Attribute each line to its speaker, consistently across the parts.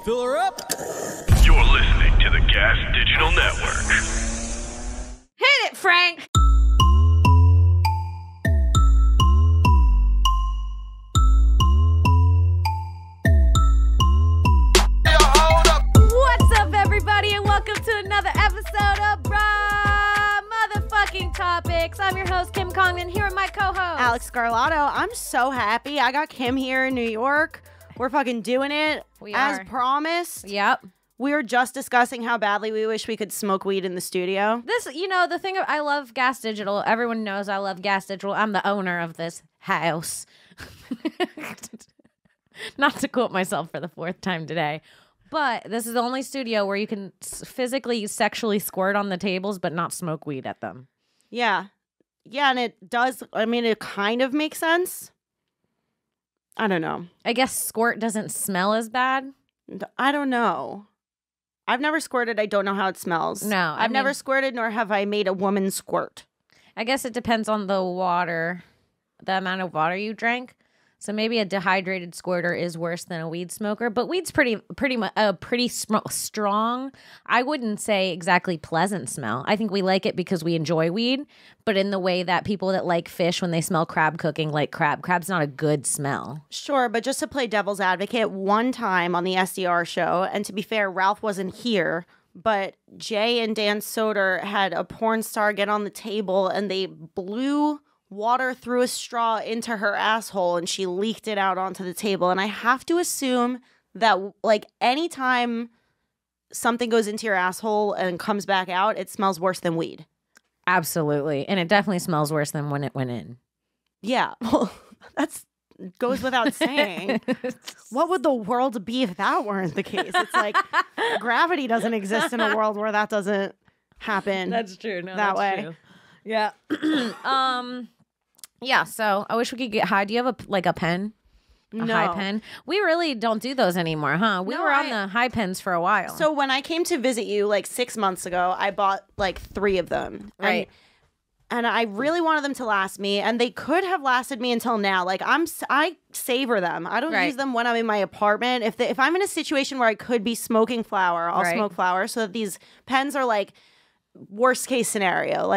Speaker 1: Fill her up.
Speaker 2: You're listening to the Gas Digital Network.
Speaker 3: Hit it, Frank! What's up, everybody, and welcome to another episode of Motherfucking Topix. I'm your host, Kim Congdon, here with my co-host,
Speaker 4: Alex Scarlato. I'm so happy. I got Kim here in New York. We're fucking doing it. As promised.
Speaker 3: Yep.
Speaker 4: We were just discussing how badly we wish we could smoke weed in the studio.
Speaker 3: This, the thing, I love Gas Digital. Everyone knows I love Gas Digital. I'm the owner of this house. Not to quote myself for the fourth time today. But this is the only studio where you can physically, sexually squirt on the tables, but not smoke weed at them.
Speaker 4: Yeah. Yeah, and it does, it kind of makes sense. I don't know.
Speaker 3: I guess squirt doesn't smell as bad.
Speaker 4: I don't know. I've never squirted. I don't know how it smells.
Speaker 3: No.
Speaker 4: I've never squirted, nor have I made a woman squirt.
Speaker 3: I guess it depends on the amount of water you drank. So maybe a dehydrated squirter is worse than a weed smoker, but weed's pretty strong. I wouldn't say exactly pleasant smell. I think we like it because we enjoy weed, but in the way that people that like fish when they smell crab cooking like crab. Crab's not a good smell.
Speaker 4: Sure, but just to play devil's advocate, one time on the SDR show, and to be fair, Ralph wasn't here, but Jay and Dan Soder had a porn star get on the table and they blew water through a straw into her asshole and she leaked it out onto the table. And I have to assume that anytime something goes into your asshole and comes back out, it smells worse than weed.
Speaker 3: Absolutely. And it definitely smells worse than when it went in.
Speaker 4: Yeah. Well, that's goes without saying. What would the world be if that weren't the case? It's like gravity doesn't exist in a world where that doesn't happen.
Speaker 3: That's true. No,
Speaker 4: that
Speaker 3: that's
Speaker 4: way.
Speaker 3: True. Yeah. Yeah, so I wish we could get high. Do you have a pen? A high pen? We really don't do those anymore, huh? We were on the high pens for a while.
Speaker 4: So when I came to visit you 6 months ago, I bought 3 of them.
Speaker 3: Right.
Speaker 4: And I really wanted them to last me, and they could have lasted me until now. I savor them. I don't use them when I'm in my apartment. If I'm in a situation where I could be smoking flower, I'll smoke flower. So that these pens are worst case scenario,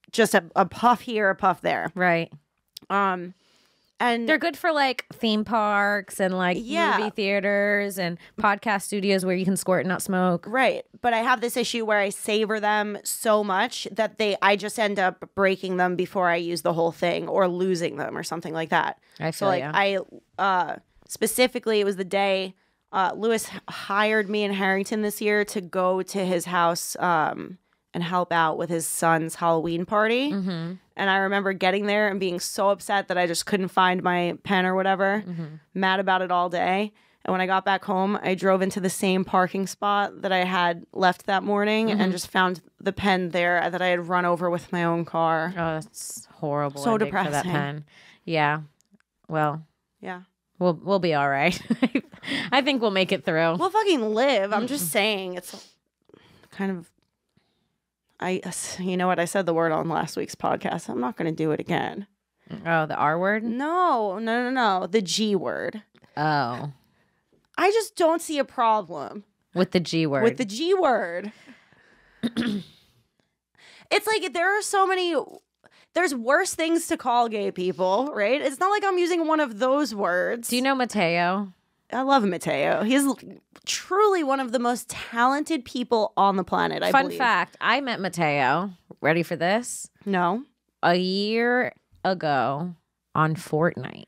Speaker 4: just a puff here, a puff there.
Speaker 3: Right.
Speaker 4: And
Speaker 3: they're good for theme parks and movie theaters and podcast studios where you can squirt and not smoke.
Speaker 4: Right. But I have this issue where I savor them so much that I just end up breaking them before I use the whole thing or losing them or something like that.
Speaker 3: I feel
Speaker 4: I specifically, it was the day Lewis hired me in Harrington this year to go to his house and help out with his son's Halloween party. Mm-hmm. And I remember getting there and being so upset that I just couldn't find my pen or whatever, mad about it all day. And when I got back home, I drove into the same parking spot that I had left that morning and just found the pen there that I had run over with my own car.
Speaker 3: Oh, that's horrible.
Speaker 4: So depressing.
Speaker 3: For that pen. Yeah. Well.
Speaker 4: Yeah.
Speaker 3: We'll be all right. I think we'll make it through.
Speaker 4: We'll fucking live. I'm just saying, it's kind of... you know what? I said the word on last week's podcast. I'm not going to do it again.
Speaker 3: Oh, the R word?
Speaker 4: No. The G word.
Speaker 3: Oh.
Speaker 4: I just don't see a problem.
Speaker 3: With the G word.
Speaker 4: With the G word. It's there are so many... There's worse things to call gay people, right? It's not like I'm using one of those words.
Speaker 3: Do you know Mateo?
Speaker 4: I love Mateo. He's truly one of the most talented people on the planet, I believe.
Speaker 3: Fun fact, I met Mateo. Ready for this?
Speaker 4: No.
Speaker 3: A year ago on Fortnite.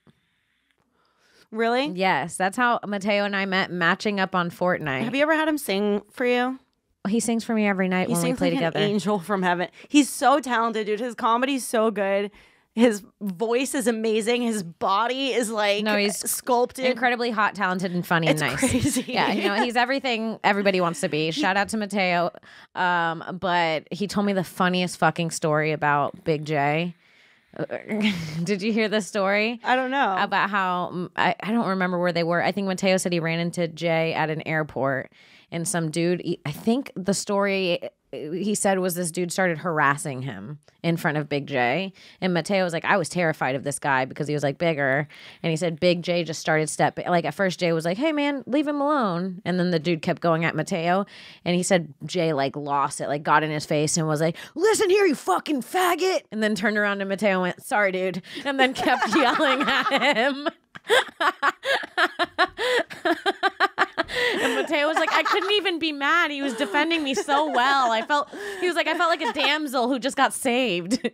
Speaker 4: Really?
Speaker 3: Yes, that's how Mateo and I met, matching up on Fortnite.
Speaker 4: Have you ever had him sing for you?
Speaker 3: He sings for me every night when we play together.
Speaker 4: An angel from heaven. He's so talented, dude. His comedy's so good. His voice is amazing. His body is he's sculpted.
Speaker 3: Incredibly hot, talented, and funny and nice.
Speaker 4: Crazy.
Speaker 3: Yeah, he's everything everybody wants to be. Shout out to Mateo. But he told me the funniest fucking story about Big J. Did you hear this story?
Speaker 4: I don't know.
Speaker 3: About how, I don't remember where they were. I think Mateo said he ran into Jay at an airport and some dude, I think the story he said was this dude started harassing him in front of Big J. And Mateo was like, I was terrified of this guy because he was like bigger. And he said Big J just started stepping. Like at first Jay was like, hey man, leave him alone. And then the dude kept going at Mateo. And he said Jay like lost it, like got in his face and was like, listen here, you fucking faggot. And then turned around to Mateo and went, sorry, dude. And then kept yelling at him. And Mateo was like, I couldn't even be mad. He was defending me so well. I felt like a damsel who just got saved.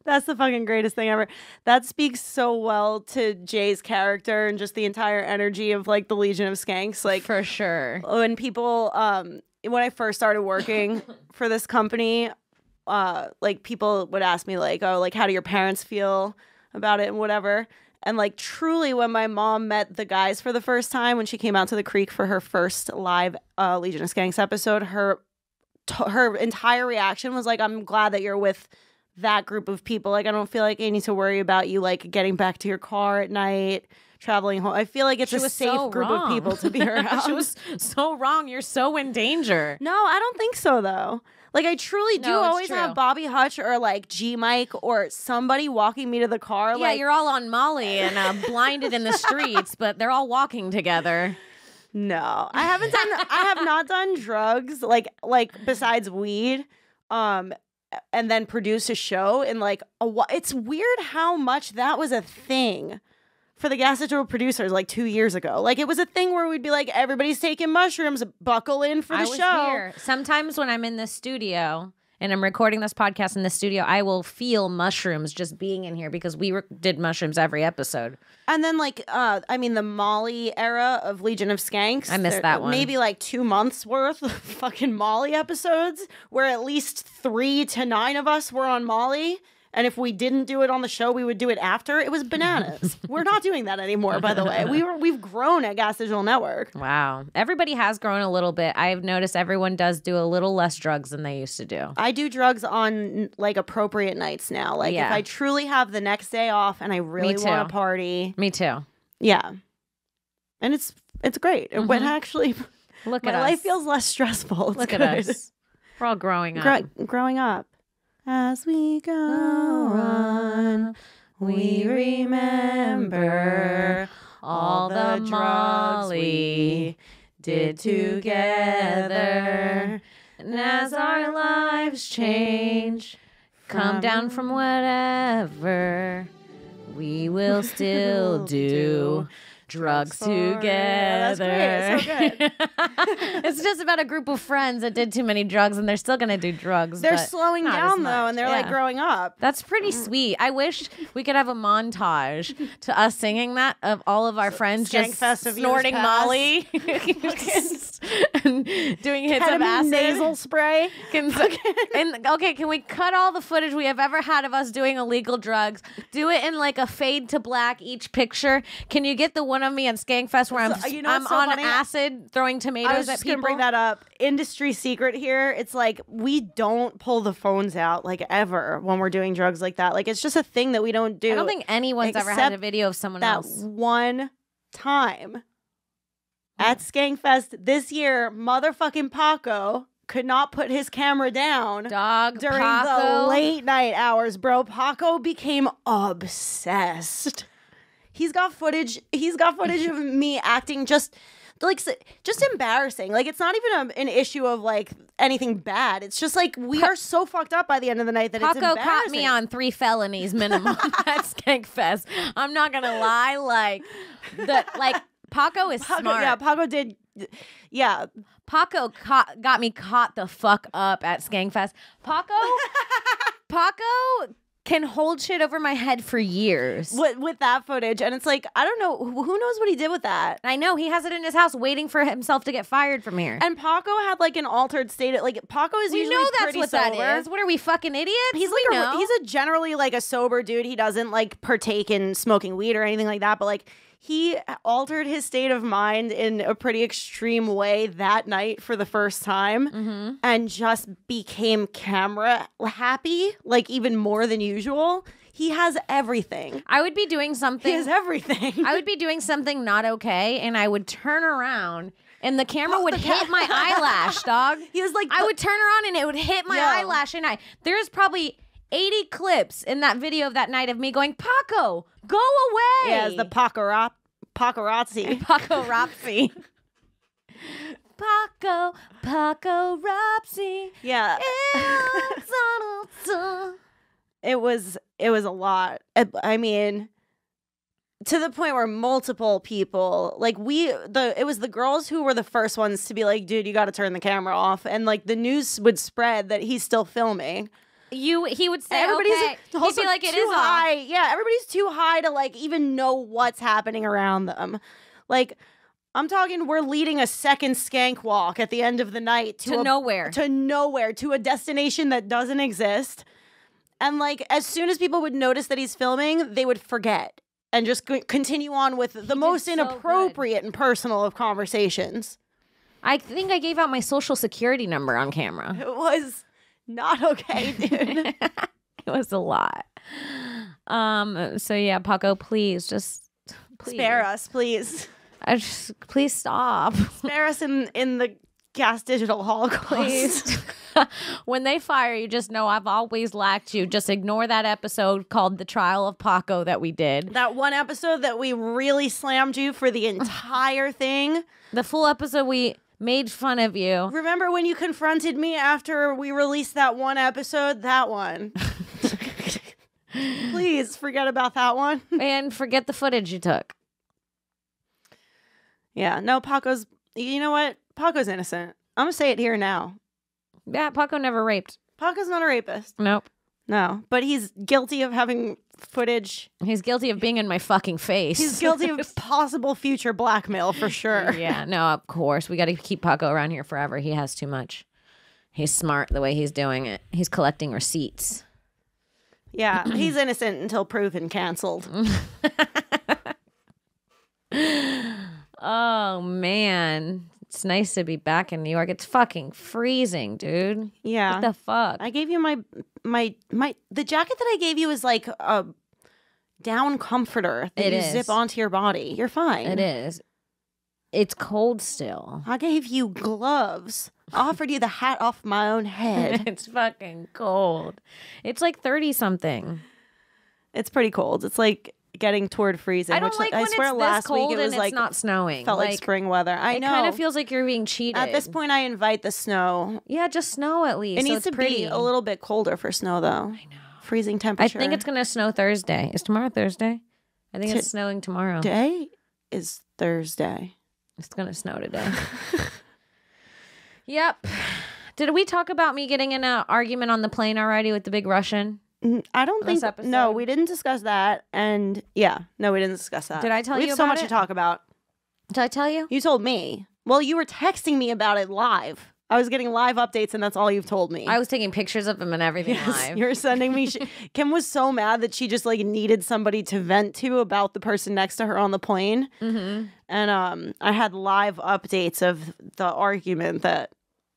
Speaker 4: That's the fucking greatest thing ever. That speaks so well to Jay's character and just the entire energy of like the Legion of Skanks. Like
Speaker 3: for sure.
Speaker 4: When people, when I first started working for this company, like people would ask me like, oh, like how do your parents feel about it and whatever. And like truly when my mom met the guys for the first time, when she came out to the creek for her first live Legion of Skanks episode, her entire reaction was like, I'm glad that you're with that group of people. Like, I don't feel like I need to worry about you like getting back to your car at night, traveling home. I feel like it's a safe group of people to be around.
Speaker 3: She was so wrong. You're so in danger.
Speaker 4: No, I don't think so though. Like, I truly do always have Bobby Hutch or, like, G Mike or somebody walking me to the car.
Speaker 3: Yeah,
Speaker 4: like,
Speaker 3: you're all on Molly and blinded in the streets, but they're all walking together.
Speaker 4: No, I have not done drugs, like besides weed, and then produce a show. And, like, it's weird how much that was a thing for the Gas Digital producers like 2 years ago. Like, it was a thing where we'd be like, everybody's taking mushrooms, buckle in for the show.
Speaker 3: Here. Sometimes when I'm in the studio and I'm recording this podcast in the studio, I will feel mushrooms just being in here because we did mushrooms every episode. And
Speaker 4: then like, I mean, the Molly era of Legion of Skanks.
Speaker 3: I missed that one.
Speaker 4: Maybe like 2 months worth of fucking Molly episodes where at least 3 to 9 of us were on Molly. And if we didn't do it on the show, we would do it after. It was bananas. We're not doing that anymore, by the way. We've grown at Gas Digital Network.
Speaker 3: Wow. Everybody has grown a little bit. I've noticed everyone does do a little less drugs than they used to do.
Speaker 4: I do drugs on like appropriate nights now. Like if I truly have the next day off and I really want to party.
Speaker 3: Me too.
Speaker 4: Yeah. And it's great. And when actually
Speaker 3: Look at
Speaker 4: my
Speaker 3: us.
Speaker 4: life feels less stressful.
Speaker 3: Look at us. We're all growing up.
Speaker 4: Growing up. As we go on, we remember all the drugs we did together. And as our lives change, come down from whatever, we will still do drugs together. That's great. It's so good.
Speaker 3: It's just about a group of friends that did too many drugs and they're still going to do drugs.
Speaker 4: They're slowing down though, and they're like growing up.
Speaker 3: That's pretty sweet. I wish we could have a montage to us singing that of all of our friends just snorting Molly and doing hits of acid.
Speaker 4: Nasal spray.
Speaker 3: Can we cut all the footage we have ever had of us doing illegal drugs? Do it in like a fade to black each picture. Can you get the one of me at Skankfest where I'm on acid throwing tomatoes at people?
Speaker 4: I was just going to bring that up. Industry secret here. It's like we don't pull the phones out like ever when we're doing drugs like that. Like it's just a thing that we don't do.
Speaker 3: I don't think anyone's ever had a video of someone else.
Speaker 4: That one time at Skankfest this year, motherfucking Paco could not put his camera down during the late night hours, bro. Paco became obsessed. He's got footage of me acting just embarrassing. Like it's not even an issue of like anything bad. It's just like we are so fucked up by the end of the night that it's embarrassing.
Speaker 3: Paco caught me on 3 felonies minimum at Skankfest. I'm not gonna lie. Paco is smart.
Speaker 4: Yeah, Paco did. Yeah,
Speaker 3: Paco got me caught the fuck up at Skankfest. Paco can hold shit over my head for years.
Speaker 4: With that footage. And it's like, I don't know. Who knows what he did with that?
Speaker 3: I know. He has it in his house waiting for himself to get fired from here.
Speaker 4: And Paco had like an altered state. Like Paco is usually pretty sober.
Speaker 3: That is. What are we, fucking idiots?
Speaker 4: He's a generally like a sober dude. He doesn't like partake in smoking weed or anything like that. But like he altered his state of mind in a pretty extreme way that night for the first time and just became camera happy, like even more than usual. He has everything.
Speaker 3: I would be doing
Speaker 4: He
Speaker 3: something.
Speaker 4: has everything.
Speaker 3: I would be doing something not okay, and I would turn around, and the camera would hit my eyelash, dog.
Speaker 4: He was like,
Speaker 3: I would turn around, and it would hit my eyelash, and there's probably 80 clips in that video of that night of me going, Paco, go away.
Speaker 4: Yeah, it's the paparazzi.
Speaker 3: Paparazzi. Paparazzi.
Speaker 4: Yeah. It was a lot. I mean, to the point where multiple people, like it was the girls who were the first ones to be like, dude, you got to turn the camera off. And like the news would spread that he's still filming.
Speaker 3: He would say,
Speaker 4: Everybody's
Speaker 3: okay. He'd be like, it is
Speaker 4: high.
Speaker 3: off.
Speaker 4: Yeah, everybody's too high to like even know what's happening around them. Like, I'm talking, we're leading a second skank walk at the end of the night
Speaker 3: To nowhere,
Speaker 4: to a destination that doesn't exist. And like, as soon as people would notice that he's filming, they would forget and just continue on with the most inappropriate and personal of conversations.
Speaker 3: I think I gave out my social security number on camera.
Speaker 4: It was not okay, dude.
Speaker 3: It was a lot. So yeah, Paco, please.
Speaker 4: Spare us, please.
Speaker 3: Please stop.
Speaker 4: Spare us in the Gas Digital Holocaust.
Speaker 3: Please. When they fire you, just know I've always liked you. Just ignore that episode called The Trial of Paco that we did.
Speaker 4: That one episode that we really slammed you for the entire thing.
Speaker 3: The full episode we made fun of you.
Speaker 4: Remember when you confronted me after we released that one episode? That one. Please forget about that one.
Speaker 3: And forget the footage you took.
Speaker 4: Yeah, no, Paco's, you know what? Paco's innocent. I'm going to say it here now.
Speaker 3: Yeah, Paco never raped.
Speaker 4: Paco's not a rapist.
Speaker 3: Nope.
Speaker 4: No, but he's guilty of having footage.
Speaker 3: He's guilty of being in my fucking face.
Speaker 4: He's guilty of possible future blackmail for sure.
Speaker 3: Yeah, no, of course. We got to keep Paco around here forever. He has too much. He's smart the way he's doing it. He's collecting receipts.
Speaker 4: Yeah, he's innocent until proven canceled.
Speaker 3: Oh, man. It's nice to be back in New York. It's fucking freezing, dude.
Speaker 4: Yeah.
Speaker 3: What the fuck?
Speaker 4: I gave you the jacket that I gave you is like a down comforter that you zip onto your body. You're fine.
Speaker 3: It is. It's cold still.
Speaker 4: I gave you gloves. I offered you the hat off my own head.
Speaker 3: It's fucking cold. It's like 30 something.
Speaker 4: It's pretty cold. It's like getting toward freezing.
Speaker 3: I don't like when
Speaker 4: I swear
Speaker 3: it's
Speaker 4: last
Speaker 3: this cold
Speaker 4: week it was
Speaker 3: and
Speaker 4: like
Speaker 3: it's not snowing.
Speaker 4: Felt like spring weather. I know.
Speaker 3: It kind of feels like you're being cheated.
Speaker 4: At this point, I invite the snow.
Speaker 3: Yeah, just snow at least.
Speaker 4: It needs
Speaker 3: so
Speaker 4: to
Speaker 3: pretty.
Speaker 4: be a little bit colder for snow, though.
Speaker 3: I know.
Speaker 4: Freezing temperature.
Speaker 3: I think it's gonna snow Thursday. Is tomorrow Thursday? I think it's snowing tomorrow.
Speaker 4: Today is Thursday.
Speaker 3: It's gonna snow today. Yep. Did we talk about me getting in an argument on the plane already with the big Russian?
Speaker 4: I don't think.
Speaker 3: Episode?
Speaker 4: No, we didn't discuss that. And yeah, no, we didn't discuss that.
Speaker 3: Did I tell
Speaker 4: we
Speaker 3: you
Speaker 4: have so
Speaker 3: about
Speaker 4: much
Speaker 3: it?
Speaker 4: to talk about.
Speaker 3: Did I tell you?
Speaker 4: You told me. Well, you were texting me about it live. I was getting live updates, and that's all you've told me.
Speaker 3: I was taking pictures of him and everything live.
Speaker 4: You're sending me. Kim was so mad that she just like needed somebody to vent to about the person next to her on the plane. Mm-hmm. And I had live updates of the argument that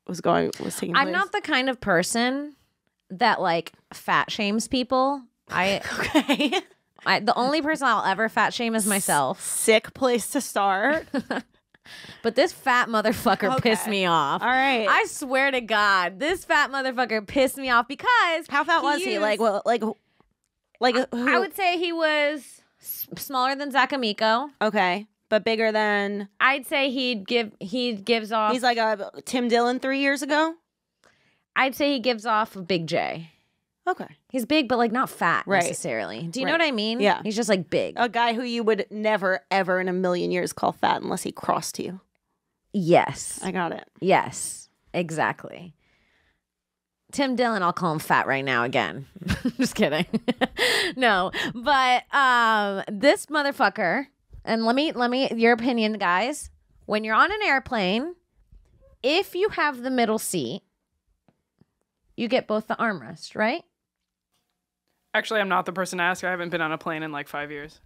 Speaker 4: was taking place.
Speaker 3: I'm not the kind of person that like fat shames people.
Speaker 4: Okay.
Speaker 3: The only person I'll ever fat shame is myself.
Speaker 4: Sick place to start.
Speaker 3: But this fat motherfucker pissed me off.
Speaker 4: All right.
Speaker 3: I swear to God, this fat motherfucker pissed me off because
Speaker 4: how fat was he? Like, well, like
Speaker 3: I would say he was smaller than Zach Amico.
Speaker 4: Okay, but bigger than.
Speaker 3: I'd say he gives off.
Speaker 4: He's like a Tim Dillon 3 years ago.
Speaker 3: I'd say he gives off a Big J.
Speaker 4: Okay.
Speaker 3: He's big, but like not fat necessarily. Do you know what I mean?
Speaker 4: Yeah.
Speaker 3: He's just like big.
Speaker 4: A guy who you would never, ever in a million years call fat unless he crossed you.
Speaker 3: Yes.
Speaker 4: I got it.
Speaker 3: Yes, exactly. Tim Dillon, I'll call him fat right now again. Just kidding. No, but this motherfucker, and let me, your opinion, guys. When you're on an airplane, if you have the middle seat, you get both the armrest, right?
Speaker 1: Actually, I'm not the person to ask. I haven't been on a plane in like 5 years.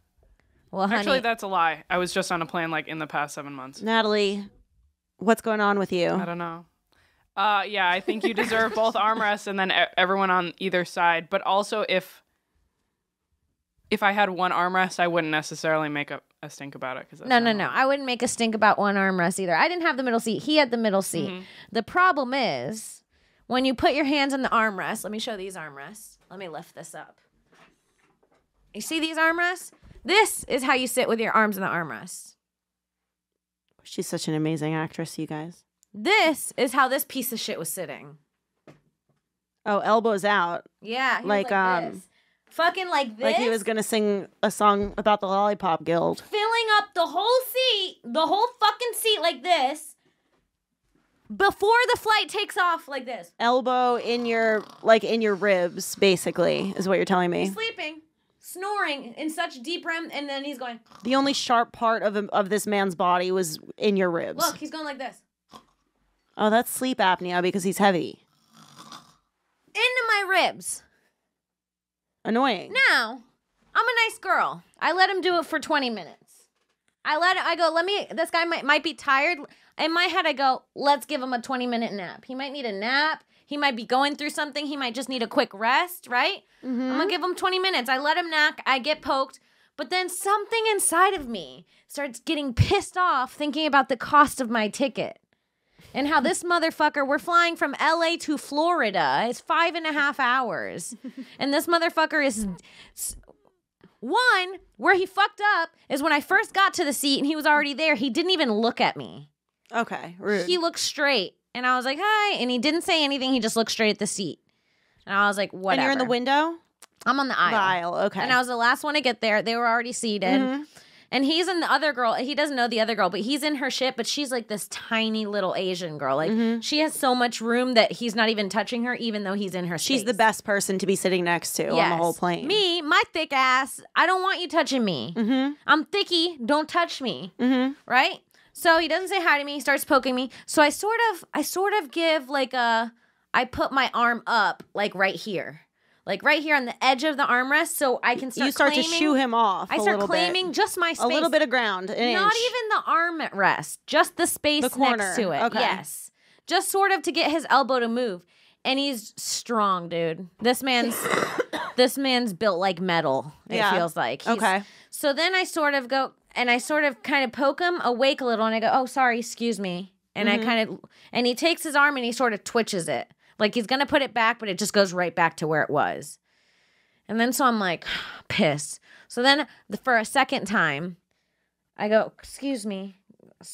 Speaker 3: Well, honey,
Speaker 1: actually, that's a lie. I was just on a plane like in the past 7 months.
Speaker 4: Natalie, what's going on with you?
Speaker 1: I don't know. Yeah, I think you deserve both armrests and then everyone on either side. But also, if if I had one armrest, I wouldn't necessarily make a stink about it.
Speaker 3: No. I wouldn't make a stink about one armrest either. I didn't have the middle seat. He had the middle seat.
Speaker 1: Mm-hmm.
Speaker 3: The problem is when you put your hands on the armrest. Let me show these armrests. Let me lift this up. You see these armrests? This is how you sit with your arms in the armrest.
Speaker 4: She's such an amazing actress, you guys.
Speaker 3: This is how this piece of shit was sitting.
Speaker 4: Oh, elbows out.
Speaker 3: Yeah. He was
Speaker 4: Like,
Speaker 3: this. Fucking like this.
Speaker 4: Like he was going to sing a song about the Lollipop Guild.
Speaker 3: Filling up the whole seat, the whole fucking seat like this. Before the flight takes off like this.
Speaker 4: Elbow in your ribs, basically, is what you're telling me.
Speaker 3: He's sleeping, snoring in such deep REM, and then he's going.
Speaker 4: The only sharp part of this man's body was in your ribs.
Speaker 3: Look, he's going like this.
Speaker 4: Oh, that's sleep apnea because he's heavy.
Speaker 3: Into my ribs.
Speaker 4: Annoying.
Speaker 3: Now, I'm a nice girl. I let him do it for 20 minutes. This guy might be tired. In my head, I go, let's give him a 20-minute nap. He might need a nap. He might be going through something. He might just need a quick rest, right? Mm-hmm. I'm going to give him 20 minutes. I let him nap. I get poked. But then something inside of me starts getting pissed off thinking about the cost of my ticket. And how this motherfucker, we're flying from LA to Florida. It's 5.5 hours. And this motherfucker is... One, where he fucked up is when I first got to the seat and he was already there. He didn't even look at me.
Speaker 4: Okay, rude.
Speaker 3: He looked straight. And I was like, hi. And he didn't say anything. He just looked straight at the seat. And I was like, whatever.
Speaker 4: And you're in the window?
Speaker 3: I'm on the aisle.
Speaker 4: The aisle, okay.
Speaker 3: And I was the last one to get there. They were already seated. Mm-hmm. And he's in the other girl. He doesn't know the other girl, but he's in her shit. But she's like this tiny little Asian girl. Like she has so much room that he's not even touching her, even though he's in her space.
Speaker 4: She's the best person to be sitting next to on the whole plane.
Speaker 3: Me, my thick ass, I don't want you touching me. Mm-hmm. I'm thicky. Don't touch me. Mm-hmm. Right? So he doesn't say hi to me. He starts poking me. So I sort of give like I put my arm up like right here. Like right here on the edge of the armrest, so I can start.
Speaker 4: You start to shoo him off.
Speaker 3: I start claiming just my space,
Speaker 4: a little bit of ground,
Speaker 3: not even the armrest, just the space next to it. Okay. Yes, just sort of to get his elbow to move. And he's strong, dude. This man's built like metal. It feels like. Okay. So then I sort of go and I sort of kind of poke him awake a little, and I go, "Oh, sorry, excuse me." And and he takes his arm and he sort of twitches it. Like he's going to put it back, but it just goes right back to where it was. And then so I'm like, pissed. So then for a second time, I go, excuse me,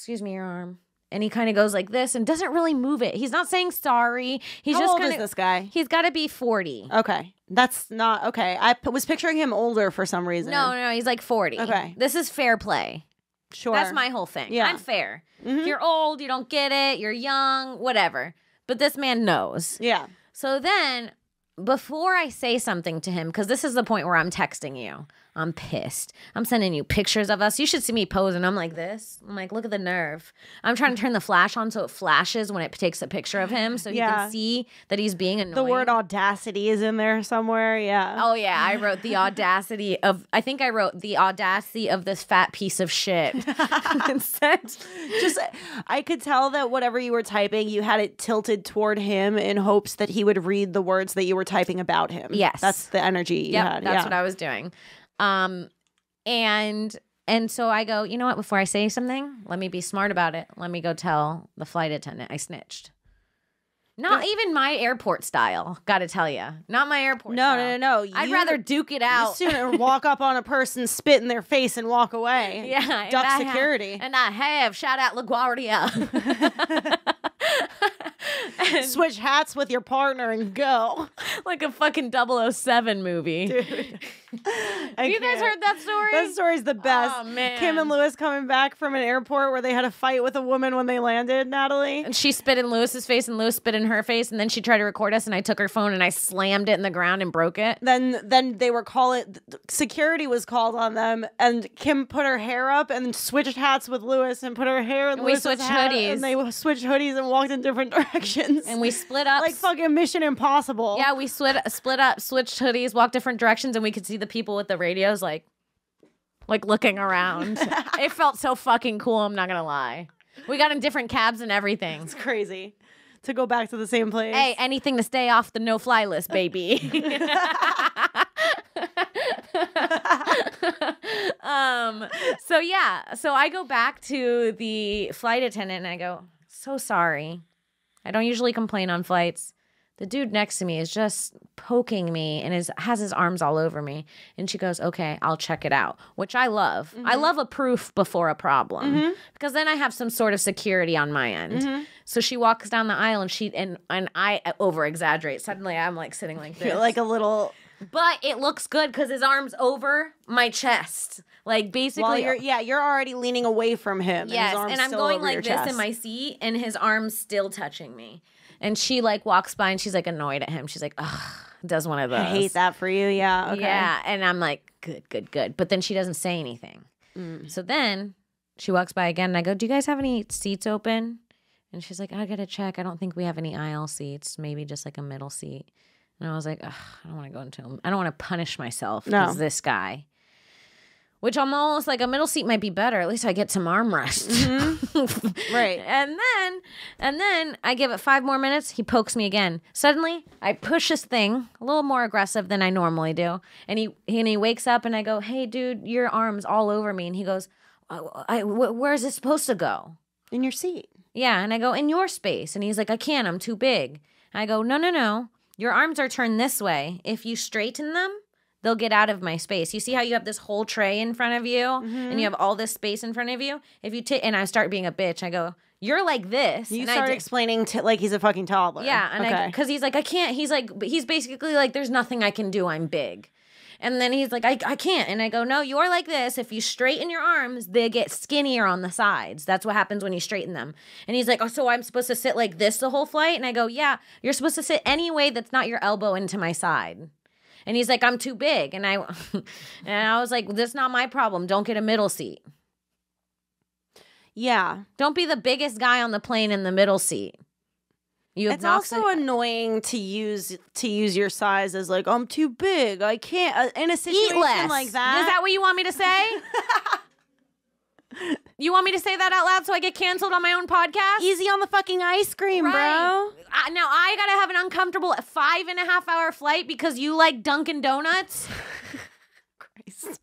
Speaker 3: your arm. And he kind of goes like this and doesn't really move it. He's not saying sorry. He's
Speaker 4: How old is this guy?
Speaker 3: He's got to be 40.
Speaker 4: Okay. That's not, okay. I was picturing him older for some reason.
Speaker 3: No, he's like 40. Okay. This is fair play.
Speaker 4: Sure.
Speaker 3: That's my whole thing. Yeah. I'm fair. Mm-hmm. If you're old, you don't get it, you're young, whatever. But this man knows. Yeah. So then, before I say something to him, because this is the point where I'm texting you, I'm pissed. I'm sending you pictures of us. You should see me posing. I'm like this. I'm like, look at the nerve. I'm trying to turn the flash on so it flashes when it takes a picture of him so you can see that he's being annoying.
Speaker 4: The word audacity is in there somewhere. Yeah.
Speaker 3: Oh, yeah. I wrote the audacity of, I think I wrote the audacity of this fat piece of shit. Instead,
Speaker 4: I could tell that whatever you were typing, you had it tilted toward him in hopes that he would read the words that you were typing about him.
Speaker 3: Yes.
Speaker 4: That's the energy you had.
Speaker 3: That's what I was doing. And so I go, you know what, before I say something, let me be smart about it. Let me go tell the flight attendant I snitched. Not even my airport style, gotta tell you. Not my airport style.
Speaker 4: No.
Speaker 3: I'd rather duke it out.
Speaker 4: You sooner walk up on a person, spit in their face, and walk away.
Speaker 3: Yeah.
Speaker 4: Duck security.
Speaker 3: I have. Shout out LaGuardia.
Speaker 4: Switch hats with your partner and go.
Speaker 3: Like a fucking 007 movie. Dude. Have you guys heard that story?
Speaker 4: That story's the best.
Speaker 3: Oh, man.
Speaker 4: Kim and Lewis coming back from an airport where they had a fight with a woman when they landed, Natalie.
Speaker 3: And she spit in Lewis's face and Lewis spit in her face, and then she tried to record us, and I took her phone and I slammed it in the ground and broke it.
Speaker 4: Then they were security was called on them, and Kim put her hair up and switched hats with Lewis and put her hair in Lewis's
Speaker 3: switched
Speaker 4: hat,
Speaker 3: hoodies.
Speaker 4: and they switched hoodies and walked in different directions.
Speaker 3: And we split up.
Speaker 4: Like fucking Mission Impossible.
Speaker 3: Yeah, we split up, switched hoodies, walked different directions, and we could see the people with the radios like looking around. It felt so fucking cool, I'm not gonna lie. We got in different cabs and everything.
Speaker 4: It's crazy to go back to the same place.
Speaker 3: Hey, anything to stay off the no-fly list, baby. So yeah, so I go back to the flight attendant and I go, so sorry. I don't usually complain on flights. The dude next to me is just poking me and has his arms all over me. And she goes, okay, I'll check it out, which I love. I love a proof before a problem because then I have some sort of security on my end. So she walks down the aisle and I over exaggerate. Suddenly I'm like sitting like this.
Speaker 4: You're like a little...
Speaker 3: But it looks good because his arm's over my chest. Like basically,
Speaker 4: While you're already leaning away from him.
Speaker 3: yes,
Speaker 4: and, his arm's
Speaker 3: and I'm
Speaker 4: still
Speaker 3: going
Speaker 4: over
Speaker 3: like
Speaker 4: your
Speaker 3: this
Speaker 4: chest.
Speaker 3: in my seat, and his arm's still touching me. And she like walks by, and she's like annoyed at him. She's like, ugh, does one of those.
Speaker 4: I hate that for you. Yeah. Okay.
Speaker 3: Yeah, and I'm like, good. But then she doesn't say anything. So then she walks by again, and I go, do you guys have any seats open? And she's like, I gotta check. I don't think we have any aisle seats. Maybe just like a middle seat. And I was like, ugh, I don't want to go into him. I don't want to punish myself because this guy. Which I'm almost like a middle seat might be better. At least I get some armrest.
Speaker 4: Right.
Speaker 3: And then I give it 5 more minutes. He pokes me again. Suddenly, I push this thing a little more aggressive than I normally do. And he wakes up and I go, hey, dude, your arm's all over me. And he goes, where is this supposed to go?
Speaker 4: In your seat.
Speaker 3: Yeah. And I go, in your space. And he's like, I can't. I'm too big. And I go, no. Your arms are turned this way. If you straighten them, they'll get out of my space. You see how you have this whole tray in front of you and you have all this space in front of you? If you take, and I start being a bitch, I go, you're like this.
Speaker 4: You
Speaker 3: and
Speaker 4: start explaining to like he's a fucking toddler.
Speaker 3: Yeah, and
Speaker 4: okay.
Speaker 3: because he's like, I can't. He's basically like, there's nothing I can do. I'm big. And then he's like, I can't. And I go, no, you're like this. If you straighten your arms, they get skinnier on the sides. That's what happens when you straighten them. And he's like, oh, so I'm supposed to sit like this the whole flight? And I go, yeah, you're supposed to sit any way that's not your elbow into my side. And he's like, I'm too big. And I was like, that's not my problem. Don't get a middle seat.
Speaker 4: Yeah.
Speaker 3: Don't be the biggest guy on the plane in the middle seat.
Speaker 4: It's also annoying to use your size as like, I'm too big. I can't in a situation
Speaker 3: eat less.
Speaker 4: like that.
Speaker 3: Is that what you want me to say? You want me to say that out loud so I get canceled on my own podcast?
Speaker 4: Easy on the fucking ice cream,
Speaker 3: Right.
Speaker 4: bro.
Speaker 3: Now I gotta have an uncomfortable 5.5-hour flight because you like Dunkin' Donuts.
Speaker 4: Christ.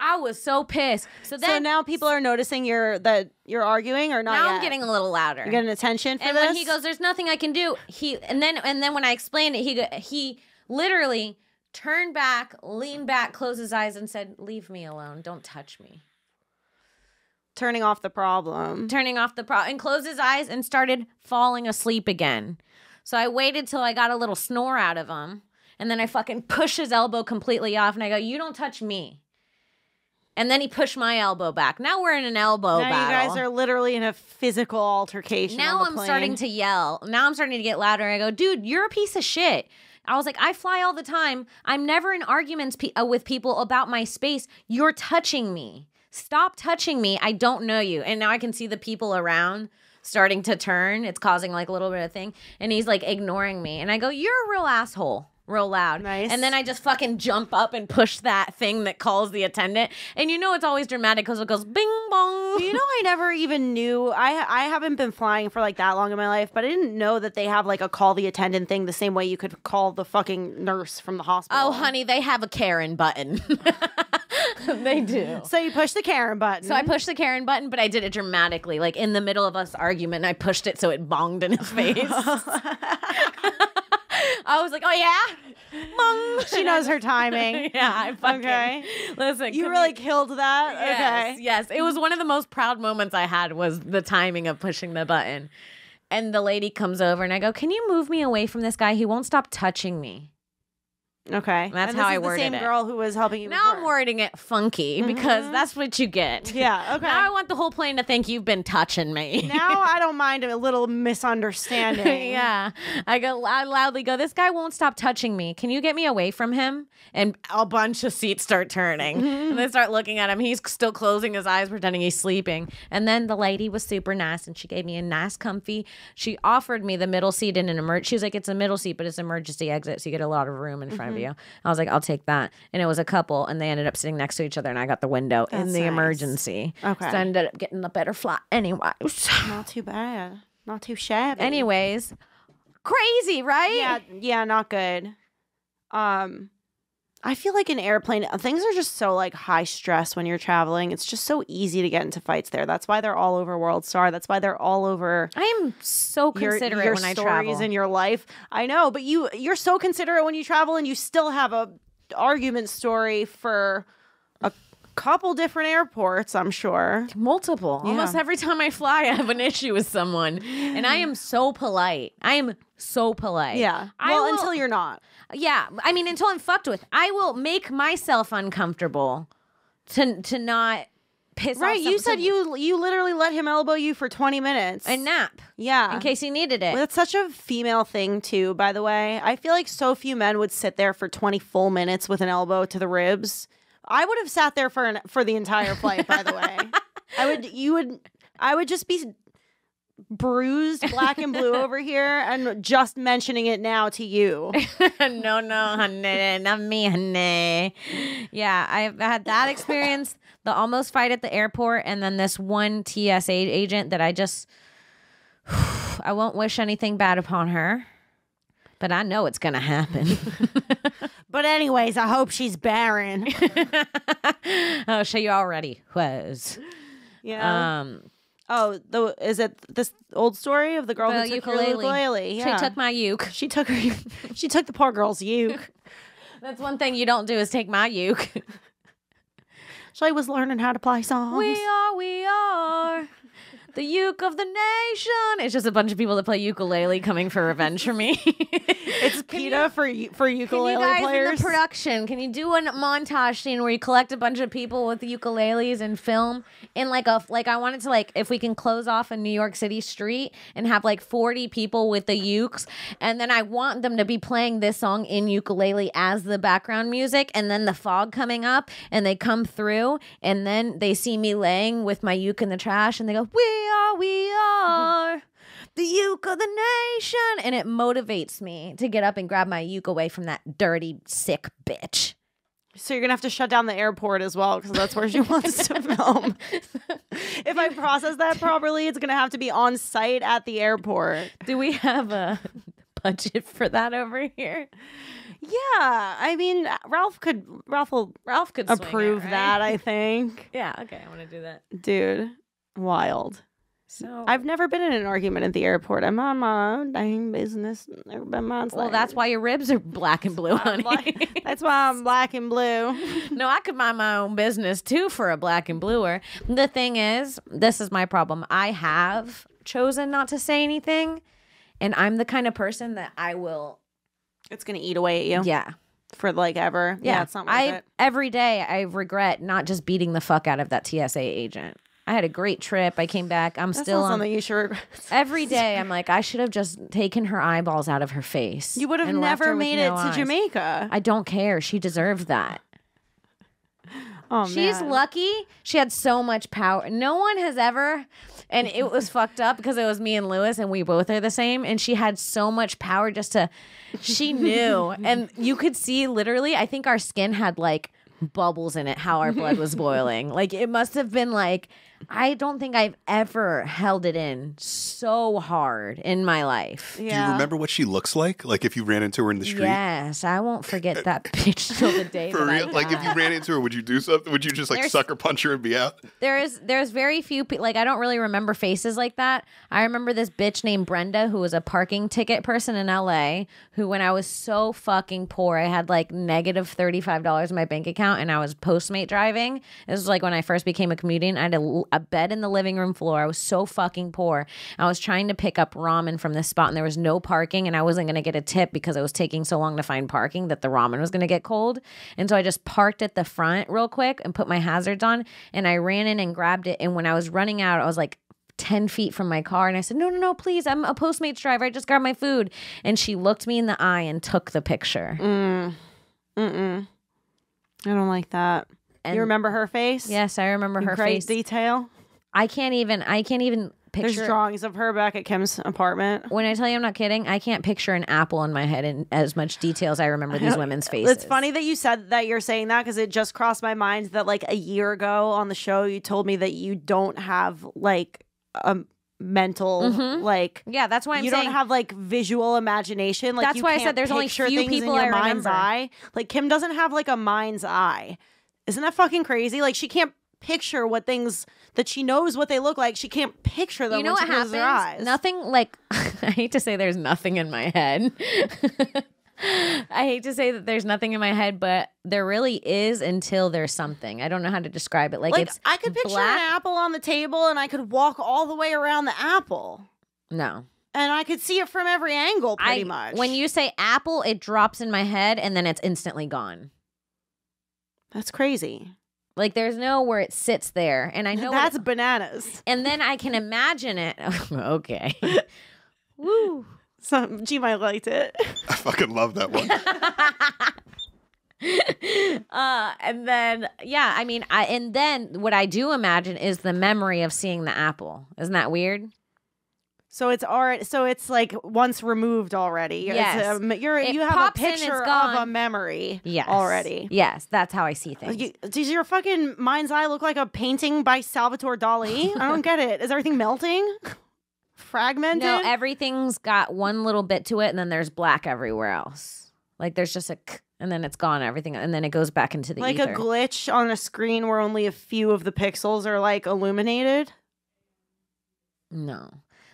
Speaker 3: I was so pissed. So
Speaker 4: now people are noticing that you're arguing or not
Speaker 3: now
Speaker 4: yet?
Speaker 3: I'm getting a little louder.
Speaker 4: You're getting attention for
Speaker 3: and
Speaker 4: this?
Speaker 3: when he goes, there's nothing I can do. And then when I explained it, he literally turned back, leaned back, closed his eyes, and said, "Leave me alone. Don't touch me."
Speaker 4: Turning off the problem.
Speaker 3: And closed his eyes and started falling asleep again. So I waited till I got a little snore out of him, and then I fucking pushed his elbow completely off, and I go, "You don't touch me." And then he pushed my elbow back. Now we're in an elbow battle.
Speaker 4: You guys are literally in a physical altercation.
Speaker 3: Now I'm starting to yell. Now I'm starting to get louder. I go, dude, you're a piece of shit. I was like, I fly all the time. I'm never in arguments with people about my space. You're touching me. Stop touching me. I don't know you. And now I can see the people around starting to turn. It's causing like a little bit of thing. And he's like ignoring me. And I go, you're a real asshole. Real loud.
Speaker 4: Nice.
Speaker 3: And then I just fucking jump up and push that thing that calls the attendant. And you know it's always dramatic because it goes bing bong.
Speaker 4: You know, I never even knew. I haven't been flying for like that long in my life, but I didn't know that they have like a call the attendant thing the same way you could call the fucking nurse from the hospital.
Speaker 3: Oh, honey, they have a Karen button. They do.
Speaker 4: So you push the Karen button.
Speaker 3: So I pushed the Karen button, but I did it dramatically. Like in the middle of us argument, and I pushed it so it bonged in his face. I was like, oh yeah? Bong.
Speaker 4: She knows her timing.
Speaker 3: Yeah, I fucking...
Speaker 4: Okay.
Speaker 3: Listen,
Speaker 4: You really killed that?
Speaker 3: Yes,
Speaker 4: Okay.
Speaker 3: yes. It was one of the most proud moments I had was the timing of pushing the button. And the lady comes over and I go, can you move me away from this guy? He won't stop touching me.
Speaker 4: Okay.
Speaker 3: That's
Speaker 4: and
Speaker 3: how
Speaker 4: this
Speaker 3: I
Speaker 4: is
Speaker 3: worded
Speaker 4: the same
Speaker 3: it.
Speaker 4: girl who was helping you
Speaker 3: Now
Speaker 4: before.
Speaker 3: I'm wording it funky because that's what you get.
Speaker 4: Yeah, okay.
Speaker 3: Now I want the whole plane to think you've been touching me.
Speaker 4: Now I don't mind a little misunderstanding.
Speaker 3: Yeah. I loudly go, this guy won't stop touching me. Can you get me away from him? And a bunch of seats start turning. And they start looking at him. He's still closing his eyes, pretending he's sleeping. And then the lady was super nice and she gave me a nice comfy. She offered me the middle seat in an emergency. She was like, it's a middle seat, but it's an emergency exit. So you get a lot of room in front of you. I was like, I'll take that. And it was a couple and they ended up sitting next to each other and I got the window in
Speaker 4: That's
Speaker 3: the
Speaker 4: nice.
Speaker 3: emergency.
Speaker 4: Okay.
Speaker 3: So I ended up getting the better flight anyways.
Speaker 4: Not too bad. Not too shabby.
Speaker 3: Anyways, crazy, right?
Speaker 4: Yeah, not good. I feel like an airplane, things are just so like high stress when you're traveling. It's just so easy to get into fights there. That's why they're all over World Star. That's why they're all over.
Speaker 3: I am so considerate
Speaker 4: your
Speaker 3: when I
Speaker 4: stories
Speaker 3: travel.
Speaker 4: in your life. I know, but you're so considerate when you travel, and you still have a argument story for a couple different airports, I'm sure.
Speaker 3: Multiple.
Speaker 4: Yeah.
Speaker 3: Almost every time I fly, I have an issue with someone. And I am so polite. I am so polite.
Speaker 4: Yeah. Well, until you're not.
Speaker 3: Yeah. I mean, until I'm fucked with. I will make myself uncomfortable to not piss off.
Speaker 4: Right. You said you literally let him elbow you for 20 minutes.
Speaker 3: a nap.
Speaker 4: Yeah.
Speaker 3: In case he needed it.
Speaker 4: Well, that's such a female thing, too, by the way. I feel like so few men would sit there for 20 full minutes with an elbow to the ribs. I would have sat there for the entire flight, by the way. I would just be bruised black and blue over here and just mentioning it now to you.
Speaker 3: No, honey. Not me, honey. Yeah, I've had that experience, the almost fight at the airport, and then this one TSA agent that I won't wish anything bad upon her, but I know it's going to happen.
Speaker 4: But anyways, I hope she's barren.
Speaker 3: Oh, she already was.
Speaker 4: Yeah. Is it this old story of the girl who took her ukulele? Yeah.
Speaker 3: She took my uke.
Speaker 4: She took the poor girl's uke.
Speaker 3: That's one thing you don't do is take my uke.
Speaker 4: She was learning how to play songs.
Speaker 3: We are the uke of the nation. It's just a bunch of people that play ukulele coming for revenge for me.
Speaker 4: It's PETA for ukulele
Speaker 3: can you guys
Speaker 4: players.
Speaker 3: In the production, can you do a montage scene where you collect a bunch of people with the ukuleles and film in I wanted to if we can close off a New York City street and have 40 people with the ukes, and then I want them to be playing this song in ukulele as the background music, and then the fog coming up and they come through and then they see me laying with my uke in the trash and they go, we are the uke of the nation, and it motivates me to get up and grab my uke away from that dirty, sick bitch.
Speaker 4: So you're gonna have to shut down the airport as well, because that's where she wants to film. If I process that properly, it's gonna have to be on site at the airport.
Speaker 3: Do we have a budget for that over here?
Speaker 4: Yeah, I mean, Ralph will
Speaker 3: could
Speaker 4: approve
Speaker 3: swing it, right?
Speaker 4: that. I think.
Speaker 3: Yeah, okay, I want to do that.
Speaker 4: Dude, wild.
Speaker 3: So
Speaker 4: I've never been in an argument at the airport. I'm on my own dang business. Everybody mind's
Speaker 3: well, that's why your ribs are black and blue, honey.
Speaker 4: That's why I'm black and blue.
Speaker 3: No, I could mind my own business too for a black and bluer. The thing is, this is my problem. I have chosen not to say anything, and I'm the kind of person that I will.
Speaker 4: It's gonna eat away at you.
Speaker 3: Yeah.
Speaker 4: For ever. Yeah, it's not worth it.
Speaker 3: Every day I regret not just beating the fuck out of that TSA agent. I had a great trip. I came back. That's still on.
Speaker 4: Something you should regret.
Speaker 3: Every day I'm like, I should have just taken her eyeballs out of her face.
Speaker 4: You would have never made it to Jamaica.
Speaker 3: I don't care. She deserved that.
Speaker 4: Oh,
Speaker 3: She's
Speaker 4: man.
Speaker 3: lucky. She had so much power. No one has ever, and it was fucked up because it was me and Lewis, and we both are the same. And she had so much power she knew. And you could see literally, I think our skin had bubbles in it, how our blood was boiling. It must have been I don't think I've ever held it in so hard in my life.
Speaker 4: Yeah.
Speaker 5: Do you remember what she looks like? If you ran into her in the street?
Speaker 3: Yes, I won't forget that bitch till the day
Speaker 5: For
Speaker 3: that
Speaker 5: real?
Speaker 3: I die.
Speaker 5: If you ran into her, would you do something? Would you just sucker punch her and be out?
Speaker 3: There's very few people, I don't really remember faces like that. I remember this bitch named Brenda who was a parking ticket person in LA, who when I was so fucking poor, I had negative $35 in my bank account and I was Postmate driving. This was when I first became a comedian. I had a bed in the living room floor. I was so fucking poor. I was trying to pick up ramen from this spot and there was no parking and I wasn't going to get a tip because it was taking so long to find parking that the ramen was going to get cold. And so I just parked at the front real quick and put my hazards on and I ran in and grabbed it. And when I was running out, I was 10 feet from my car and I said, no, please, I'm a Postmates driver. I just grabbed my food. And she looked me in the eye and took the picture.
Speaker 4: I don't like that.
Speaker 3: And
Speaker 4: you remember her face?
Speaker 3: Yes, I remember her
Speaker 4: great
Speaker 3: face.
Speaker 4: detail.
Speaker 3: I can't even picture.
Speaker 4: There's drawings of her back at Kim's apartment.
Speaker 3: When I tell you I'm not kidding, I can't picture an apple in my head in as much detail as I remember these women's faces.
Speaker 4: It's funny that you said that you're saying that because it just crossed my mind that a year ago on the show you told me that you don't have mental like.
Speaker 3: Yeah, that's why I'm
Speaker 4: you
Speaker 3: saying
Speaker 4: don't have like visual imagination. Like
Speaker 3: That's
Speaker 4: you
Speaker 3: why I
Speaker 4: can't
Speaker 3: said there's only
Speaker 4: picture
Speaker 3: few
Speaker 4: things
Speaker 3: people
Speaker 4: in your
Speaker 3: I
Speaker 4: mind's
Speaker 3: remember.
Speaker 4: eye. Like Kim doesn't have like a mind's eye. Isn't that fucking crazy? Like she can't picture what things that she knows what they look like. She can't picture them.
Speaker 3: you know
Speaker 4: when
Speaker 3: what
Speaker 4: she closes
Speaker 3: happens?
Speaker 4: her eyes.
Speaker 3: Nothing like I hate to say there's nothing in my head. I hate to say that there's nothing in my head, but there really is until there's something. I don't know how to describe it. Like it's
Speaker 4: I could picture
Speaker 3: black.
Speaker 4: an apple on the table, and I could walk all the way around the apple,
Speaker 3: No.
Speaker 4: and I could see it from every angle, pretty much.
Speaker 3: When you say apple, it drops in my head and then it's instantly gone.
Speaker 4: That's crazy.
Speaker 3: Like there's no where it sits there, and I know what
Speaker 4: That's
Speaker 3: it-
Speaker 4: bananas.
Speaker 3: and then I can imagine it. Okay. Woo.
Speaker 4: So G might liked it.
Speaker 5: I fucking love that one.
Speaker 3: And then yeah, I mean, and then what I do imagine is the memory of seeing the apple. Isn't that weird?
Speaker 4: So it's already. So it's like once removed already.
Speaker 3: Yes. It
Speaker 4: You have a
Speaker 3: pops in, it's
Speaker 4: picture of
Speaker 3: gone.
Speaker 4: a memory.
Speaker 3: Yes.
Speaker 4: Already.
Speaker 3: Yes, that's how I see things.
Speaker 4: Does your fucking mind's eye look like a painting by Salvatore Dali? I don't get it. Is everything melting? Fragmented?
Speaker 3: No, everything's got one little bit to it, and then there's black everywhere else. Like there's just a k, and then it's gone. Everything, and then it goes back into the
Speaker 4: like
Speaker 3: ether.
Speaker 4: a glitch on a screen where only a few of the pixels are like illuminated.
Speaker 3: No,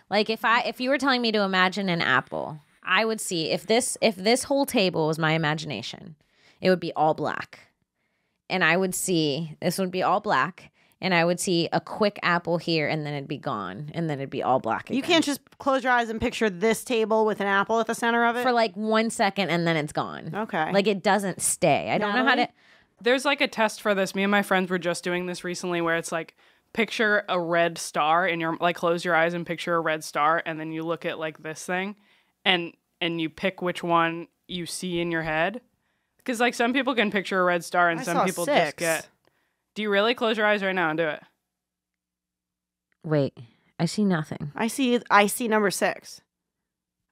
Speaker 3: like if you were telling me to imagine an apple, I would see if this whole table was my imagination, it would be all black, and I would see this would be all black. And I would see a quick apple here, and then it'd be gone, and then it'd be all black again.
Speaker 4: You can't just close your eyes and picture this table with an apple at the center of it.
Speaker 3: for like 1 second, and then it's gone.
Speaker 4: Okay.
Speaker 3: Like it doesn't stay. I don't know how to.
Speaker 4: Natalie?
Speaker 1: There's like a test for this. Me and my friends were just doing this recently where it's like picture a red star in your like close your eyes and picture a red star and then you look at like this thing and you pick which one you see in your head. Cuz like some people can picture a red star and
Speaker 4: I
Speaker 1: some
Speaker 4: saw
Speaker 1: people
Speaker 4: 6.
Speaker 1: just get. Do you really close your eyes right now and do it?
Speaker 3: Wait, I see nothing.
Speaker 4: I see number 6.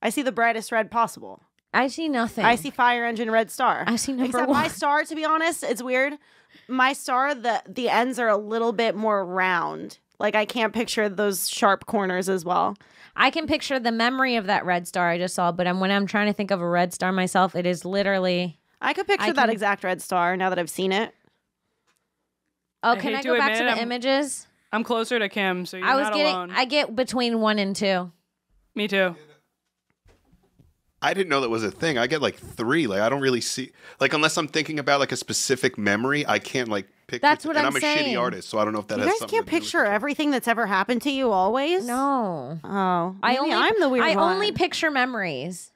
Speaker 4: I see the brightest red possible.
Speaker 3: I see nothing.
Speaker 4: I see fire engine red star.
Speaker 3: I see number
Speaker 4: Except
Speaker 3: 1.
Speaker 4: my star, to be honest, it's weird. My star, the ends are a little bit more round. Like I can't picture those sharp corners as well.
Speaker 3: I can picture the memory of that red star I just saw, but when I'm trying to think of a red star myself, it is literally.
Speaker 4: I could picture that exact red star now that I've seen it.
Speaker 3: Oh, can
Speaker 1: hate
Speaker 3: I
Speaker 1: to
Speaker 3: go back to
Speaker 1: admit
Speaker 3: the
Speaker 1: it,
Speaker 3: images?
Speaker 1: I'm closer to Kim, so you're not alone.
Speaker 3: I get between 1 and 2.
Speaker 1: Me too.
Speaker 5: I didn't know that was a thing. I get like 3. Like I don't really see like unless I'm thinking about like a specific memory, I can't like pick.
Speaker 3: That's what
Speaker 5: and
Speaker 3: I'm
Speaker 5: I'm a
Speaker 3: saying.
Speaker 5: shitty artist, so I don't know if that
Speaker 4: You
Speaker 5: has
Speaker 4: guys
Speaker 5: something
Speaker 4: can't
Speaker 5: to do with
Speaker 4: picture
Speaker 5: it.
Speaker 4: everything that's ever happened to you always?
Speaker 3: No.
Speaker 4: Oh. Maybe I'm the weird
Speaker 3: I
Speaker 4: one.
Speaker 3: only picture memories.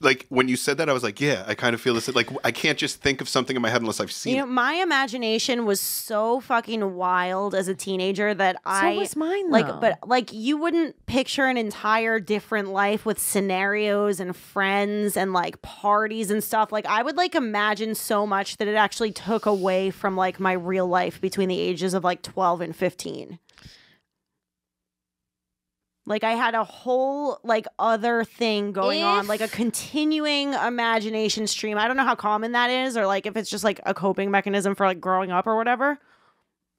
Speaker 5: Like when you said that, I was like, yeah, I kind of feel this. Like I can't just think of something in my head unless I've seen
Speaker 4: You know,
Speaker 5: it.
Speaker 4: my imagination was so fucking wild as a teenager that
Speaker 3: So was mine,
Speaker 4: like,
Speaker 3: though.
Speaker 4: but like you wouldn't picture an entire different life with scenarios and friends and like parties and stuff. Like I would like imagine so much that it actually took away from like my real life between the ages of like 12 and 15. Like I had a whole like other thing going on, like a continuing imagination stream. I don't know how common that is, or like if it's just like a coping mechanism for like growing up or whatever.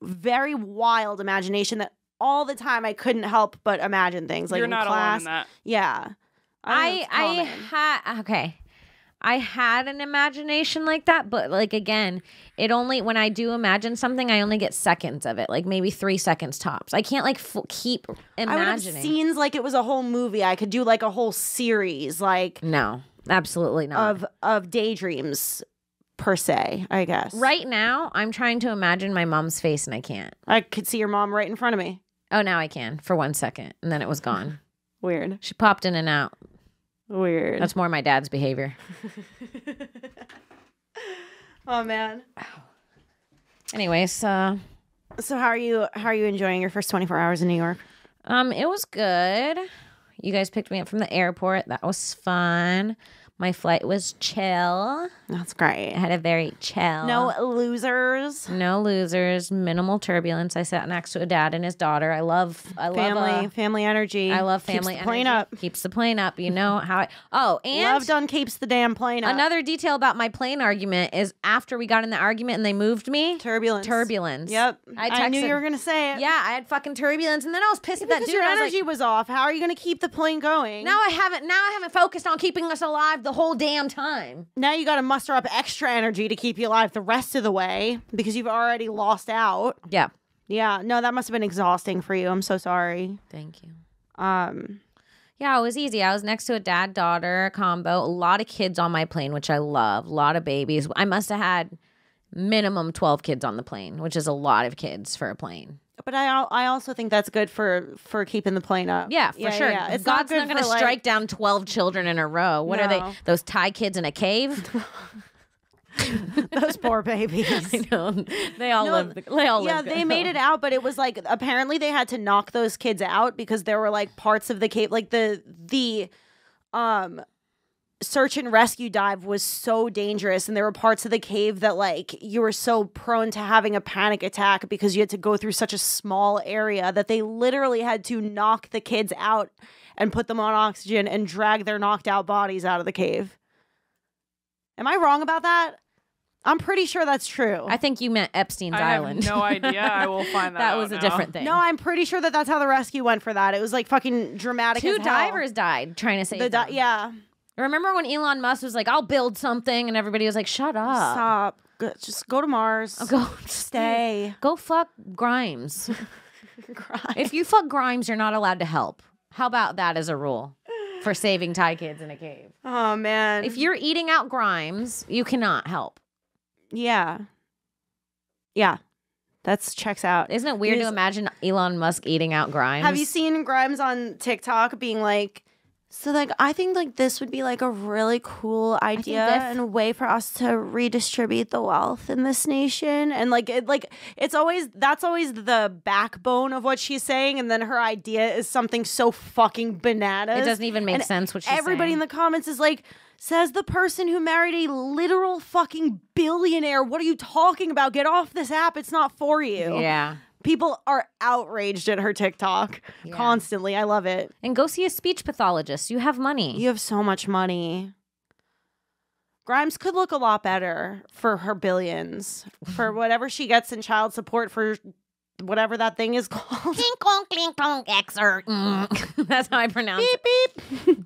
Speaker 4: Very wild imagination that all the time I couldn't help but imagine things. Like
Speaker 1: You're
Speaker 4: in
Speaker 1: not
Speaker 4: class.
Speaker 1: alone in that.
Speaker 4: Yeah,
Speaker 3: I had an imagination like that, but like again, it only when I do imagine something, I only get seconds of it, like maybe 3 seconds tops. I can't like keep
Speaker 4: I would have
Speaker 3: imagining.
Speaker 4: scenes like it was a whole movie. I could do like a whole series, like
Speaker 3: No, absolutely not.
Speaker 4: of daydreams per se. I guess.
Speaker 3: Right now, I'm trying to imagine my mom's face, and I can't.
Speaker 4: I could see your mom right in front of me.
Speaker 3: Oh, now I can for 1 second, and then it was gone.
Speaker 4: Weird.
Speaker 3: She popped in and out.
Speaker 4: Weird.
Speaker 3: That's more my dad's behavior.
Speaker 4: Oh man.
Speaker 3: Anyways,
Speaker 4: So how are you enjoying your first 24 hours in New York?
Speaker 3: it was good. You guys picked me up from the airport. That was fun. My flight was chill.
Speaker 4: That's great.
Speaker 3: I had a very chill.
Speaker 4: No losers.
Speaker 3: No losers. Minimal turbulence. I sat next to a dad and his daughter. I love
Speaker 4: Family energy.
Speaker 3: I love
Speaker 4: Keeps
Speaker 3: family
Speaker 4: the plane
Speaker 3: energy.
Speaker 4: up.
Speaker 3: Keeps the plane up. You know how I. Oh, and
Speaker 4: Love done keeps the damn plane up.
Speaker 3: another detail about my plane argument is after we got in the argument and they moved me.
Speaker 4: Turbulence. Yep. I knew you were gonna say it.
Speaker 3: Yeah, I had fucking turbulence, and then I was pissed at that
Speaker 4: Because
Speaker 3: dude.
Speaker 4: your
Speaker 3: I was
Speaker 4: energy
Speaker 3: like,
Speaker 4: was off. How are you gonna keep the plane going?
Speaker 3: Now I haven't focused on keeping us alive the whole damn time.
Speaker 4: Now you got to muster up extra energy to keep you alive the rest of the way because you've already lost out.
Speaker 3: Yeah.
Speaker 4: Yeah, no, that must have been exhausting for you. I'm so sorry.
Speaker 3: Thank you.
Speaker 4: Um,
Speaker 3: Yeah, it was easy. I was next to a dad-daughter combo. A lot of kids on my plane, which I love. A lot of babies. I must have had minimum 12 kids on the plane, which is a lot of kids for a plane.
Speaker 4: but I also think that's good for keeping the plane up.
Speaker 3: Yeah, for sure.
Speaker 4: Yeah. It's
Speaker 3: God's not
Speaker 4: good
Speaker 3: going to
Speaker 4: for,
Speaker 3: strike down 12 children in a row. What are they?
Speaker 4: No.
Speaker 3: Those Thai kids in a cave?
Speaker 4: those poor babies.
Speaker 3: I know. They all live. They all
Speaker 4: Yeah,
Speaker 3: live.
Speaker 4: they made it out, but it was like apparently they had to knock those kids out because there were like parts of the cave, like the search and rescue dive was so dangerous, and there were parts of the cave that like you were so prone to having a panic attack because you had to go through such a small area that they literally had to knock the kids out and put them on oxygen and drag their knocked out bodies out of the cave. Am I wrong about that? I'm pretty sure that's true.
Speaker 3: I think you meant Epstein's
Speaker 1: I
Speaker 3: Island.
Speaker 1: have no idea. I will find that
Speaker 3: That
Speaker 1: out
Speaker 3: was a
Speaker 1: now.
Speaker 3: different thing.
Speaker 4: No, I'm pretty sure that that's how the rescue went for that. It was like fucking dramatic.
Speaker 3: Two
Speaker 4: as hell.
Speaker 3: divers died trying to save them.
Speaker 4: Yeah.
Speaker 3: Remember when Elon Musk was like, I'll build something, and everybody was like, shut up.
Speaker 4: Stop. Just go to Mars.
Speaker 3: Go
Speaker 4: Stay.
Speaker 3: Go fuck Grimes. If you fuck Grimes, you're not allowed to help. How about that as a rule for saving Thai kids in a cave?
Speaker 4: Oh man.
Speaker 3: If you're eating out Grimes, you cannot help.
Speaker 4: Yeah. Yeah. That's checks out.
Speaker 3: Isn't it weird to imagine Elon Musk eating out Grimes?
Speaker 4: Have you seen Grimes on TikTok being like, so like I think like this would be like a really cool idea and a way for us to redistribute the wealth in this nation, and that's always the backbone of what she's saying, and then her idea is something so fucking bananas.
Speaker 3: It doesn't even make sense what she's
Speaker 4: everybody
Speaker 3: saying.
Speaker 4: in the comments is like, says the person who married a literal fucking billionaire. What are you talking about? Get off this app. It's not for you.
Speaker 3: Yeah.
Speaker 4: People are outraged at her TikTok constantly. I love it.
Speaker 3: And go see a speech pathologist. You have money.
Speaker 4: You have so much money. Grimes could look a lot better for her billions, for whatever she gets in child support for whatever that thing is called.
Speaker 3: Clink, clonk, clink, clonk, exert. That's how I pronounce it.
Speaker 4: Beep, beep.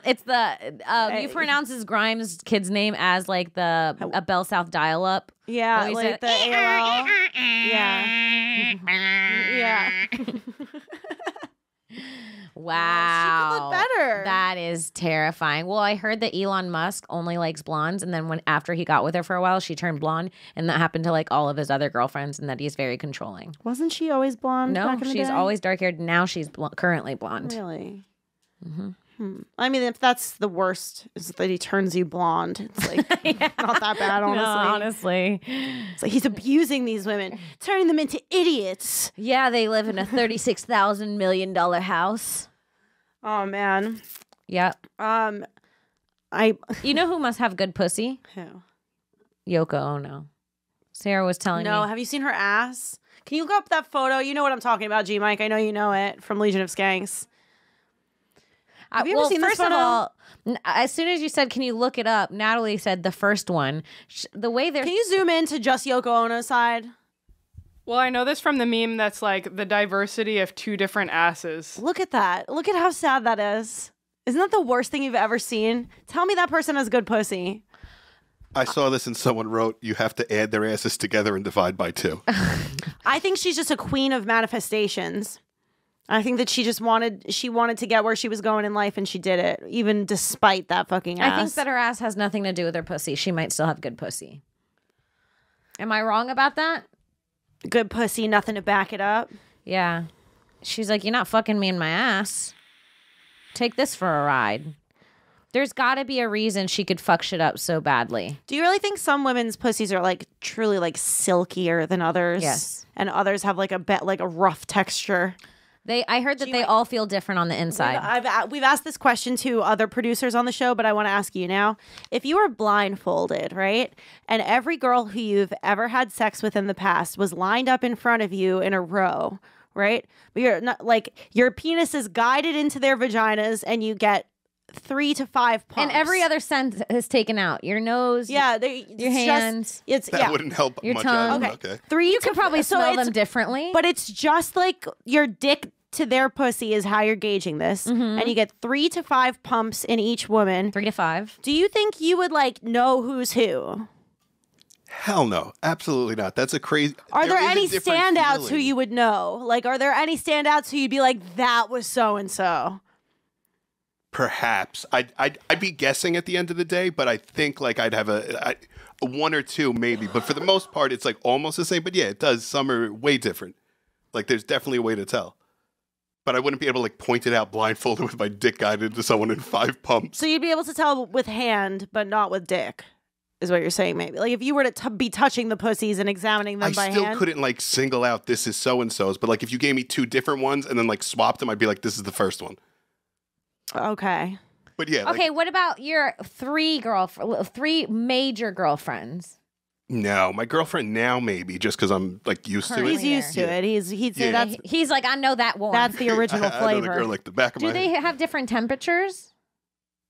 Speaker 3: It's the you pronounce his Grimes kid's name as like a Bell South dial-up.
Speaker 4: Yeah,
Speaker 3: Always
Speaker 4: like
Speaker 3: said,
Speaker 4: the AOL. Yeah. Yeah.
Speaker 3: Wow.
Speaker 4: She could look better.
Speaker 3: That is terrifying. Well, I heard that Elon Musk only likes blondes, and then after he got with her for a while, she turned blonde, and that happened to like all of his other girlfriends, and that he's very controlling.
Speaker 4: Wasn't she always blonde?
Speaker 3: No,
Speaker 4: back in the
Speaker 3: she's
Speaker 4: day?
Speaker 3: always dark-haired. Now she's currently blonde.
Speaker 4: Really? I mean, if that's the worst, is that he turns you blonde. It's like not that bad, honestly.
Speaker 3: No, honestly.
Speaker 4: It's like he's abusing these women, turning them into idiots.
Speaker 3: Yeah, they live in a $36,000 million house.
Speaker 4: Oh man.
Speaker 3: Yep. You know who must have good pussy?
Speaker 4: Who?
Speaker 3: Yoko Ono. Sarah was telling me.
Speaker 4: No, have you seen her ass? Can you look up that photo? You know what I'm talking about, G Mike. I know you know it from Legion of Skanks. Have you ever seen this
Speaker 3: first
Speaker 4: photo?
Speaker 3: of all, as soon as you said, can you look it up? Natalie said the first one. The way they're...
Speaker 4: Can you zoom in to just Yoko Ono's side?
Speaker 1: Well, I know this from the meme that's like the diversity of two different asses.
Speaker 4: Look at that. Look at how sad that is. Isn't that the worst thing you've ever seen? Tell me that person has good pussy.
Speaker 5: I saw this and someone wrote, you have to add their asses together and divide by 2.
Speaker 4: I think she's just a queen of manifestations. I think that she wanted to get where she was going in life, and she did it, even despite that fucking ass.
Speaker 3: I think that her ass has nothing to do with her pussy. She might still have good pussy. Am I wrong about that?
Speaker 4: Good pussy, nothing to back it up.
Speaker 3: Yeah. She's like, you're not fucking me in my ass. Take this for a ride. There's got to be a reason she could fuck shit up so badly.
Speaker 4: Do you really think some women's pussies are like truly like silkier than others?
Speaker 3: Yes.
Speaker 4: And others have like a rough texture?
Speaker 3: I heard that they all feel different on the inside.
Speaker 4: We've asked this question to other producers on the show, but I want to ask you now. If you were blindfolded, right, and every girl who you've ever had sex with in the past was lined up in front of you in a row, right? But you're not like your penis is guided into their vaginas, and you get 3 to 5 pumps.
Speaker 3: And every other sense is taken out. Your nose, your hands.
Speaker 5: That wouldn't help
Speaker 3: your
Speaker 5: much.
Speaker 3: tongue.
Speaker 5: Okay.
Speaker 3: You could probably smell them differently.
Speaker 4: But it's just like your dick to their pussy is how you're gauging this. And you get 3 to 5 pumps in each woman.
Speaker 3: 3 to 5.
Speaker 4: Do you think you would like know who's who?
Speaker 5: Hell no. Absolutely not. That's a crazy...
Speaker 4: Are there
Speaker 5: is a
Speaker 4: any
Speaker 5: different
Speaker 4: standouts who
Speaker 5: feeling.
Speaker 4: you would know? Like, are there any standouts who you'd be like, that was so-and-so?
Speaker 5: Perhaps. I'd be guessing at the end of the day, but I think like I'd have a 1 or 2 maybe. But for the most part, it's like almost the same. But yeah, it does. Some are way different. Like there's definitely a way to tell. But I wouldn't be able to like point it out blindfolded with my dick guided into someone in 5 pumps.
Speaker 4: So you'd be able to tell with hand, but not with dick, is what you're saying maybe. Like if you were to be touching the pussies and examining them by hand. I
Speaker 5: still couldn't like single out this is so-and-so's. But like if you gave me 2 different ones and then like swapped them, I'd be like, this is the first one.
Speaker 4: Okay.
Speaker 5: But yeah.
Speaker 3: Okay, what about your 3 major girlfriends?
Speaker 5: No, my girlfriend now maybe just because I'm like used to it.
Speaker 4: He's used to it.
Speaker 3: He's like, I know that one.
Speaker 4: That's the original flavor.
Speaker 5: I know the girl like the back of my
Speaker 3: head. Do they have different temperatures?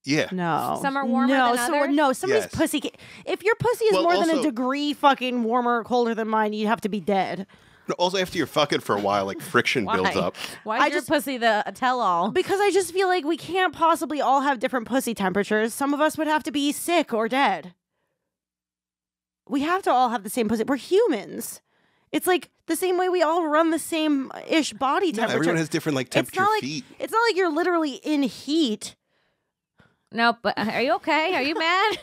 Speaker 5: Yeah.
Speaker 4: No.
Speaker 3: Some are warmer than others?
Speaker 4: No, somebody's pussy. If your pussy is more than a degree fucking warmer or colder than mine, you'd have to be dead.
Speaker 5: No, also, after you're fucking for a while, like friction builds up.
Speaker 3: Why is your pussy the tell-all?
Speaker 4: Because I just feel like we can't possibly all have different pussy temperatures. Some of us would have to be sick or dead. We have to all have the same pussy. We're humans. It's like the same way we all run the same-ish body temperature.
Speaker 5: No, everyone has different like temperature feet.
Speaker 4: It's not like you're literally in heat.
Speaker 3: No, but are you okay? Are you mad?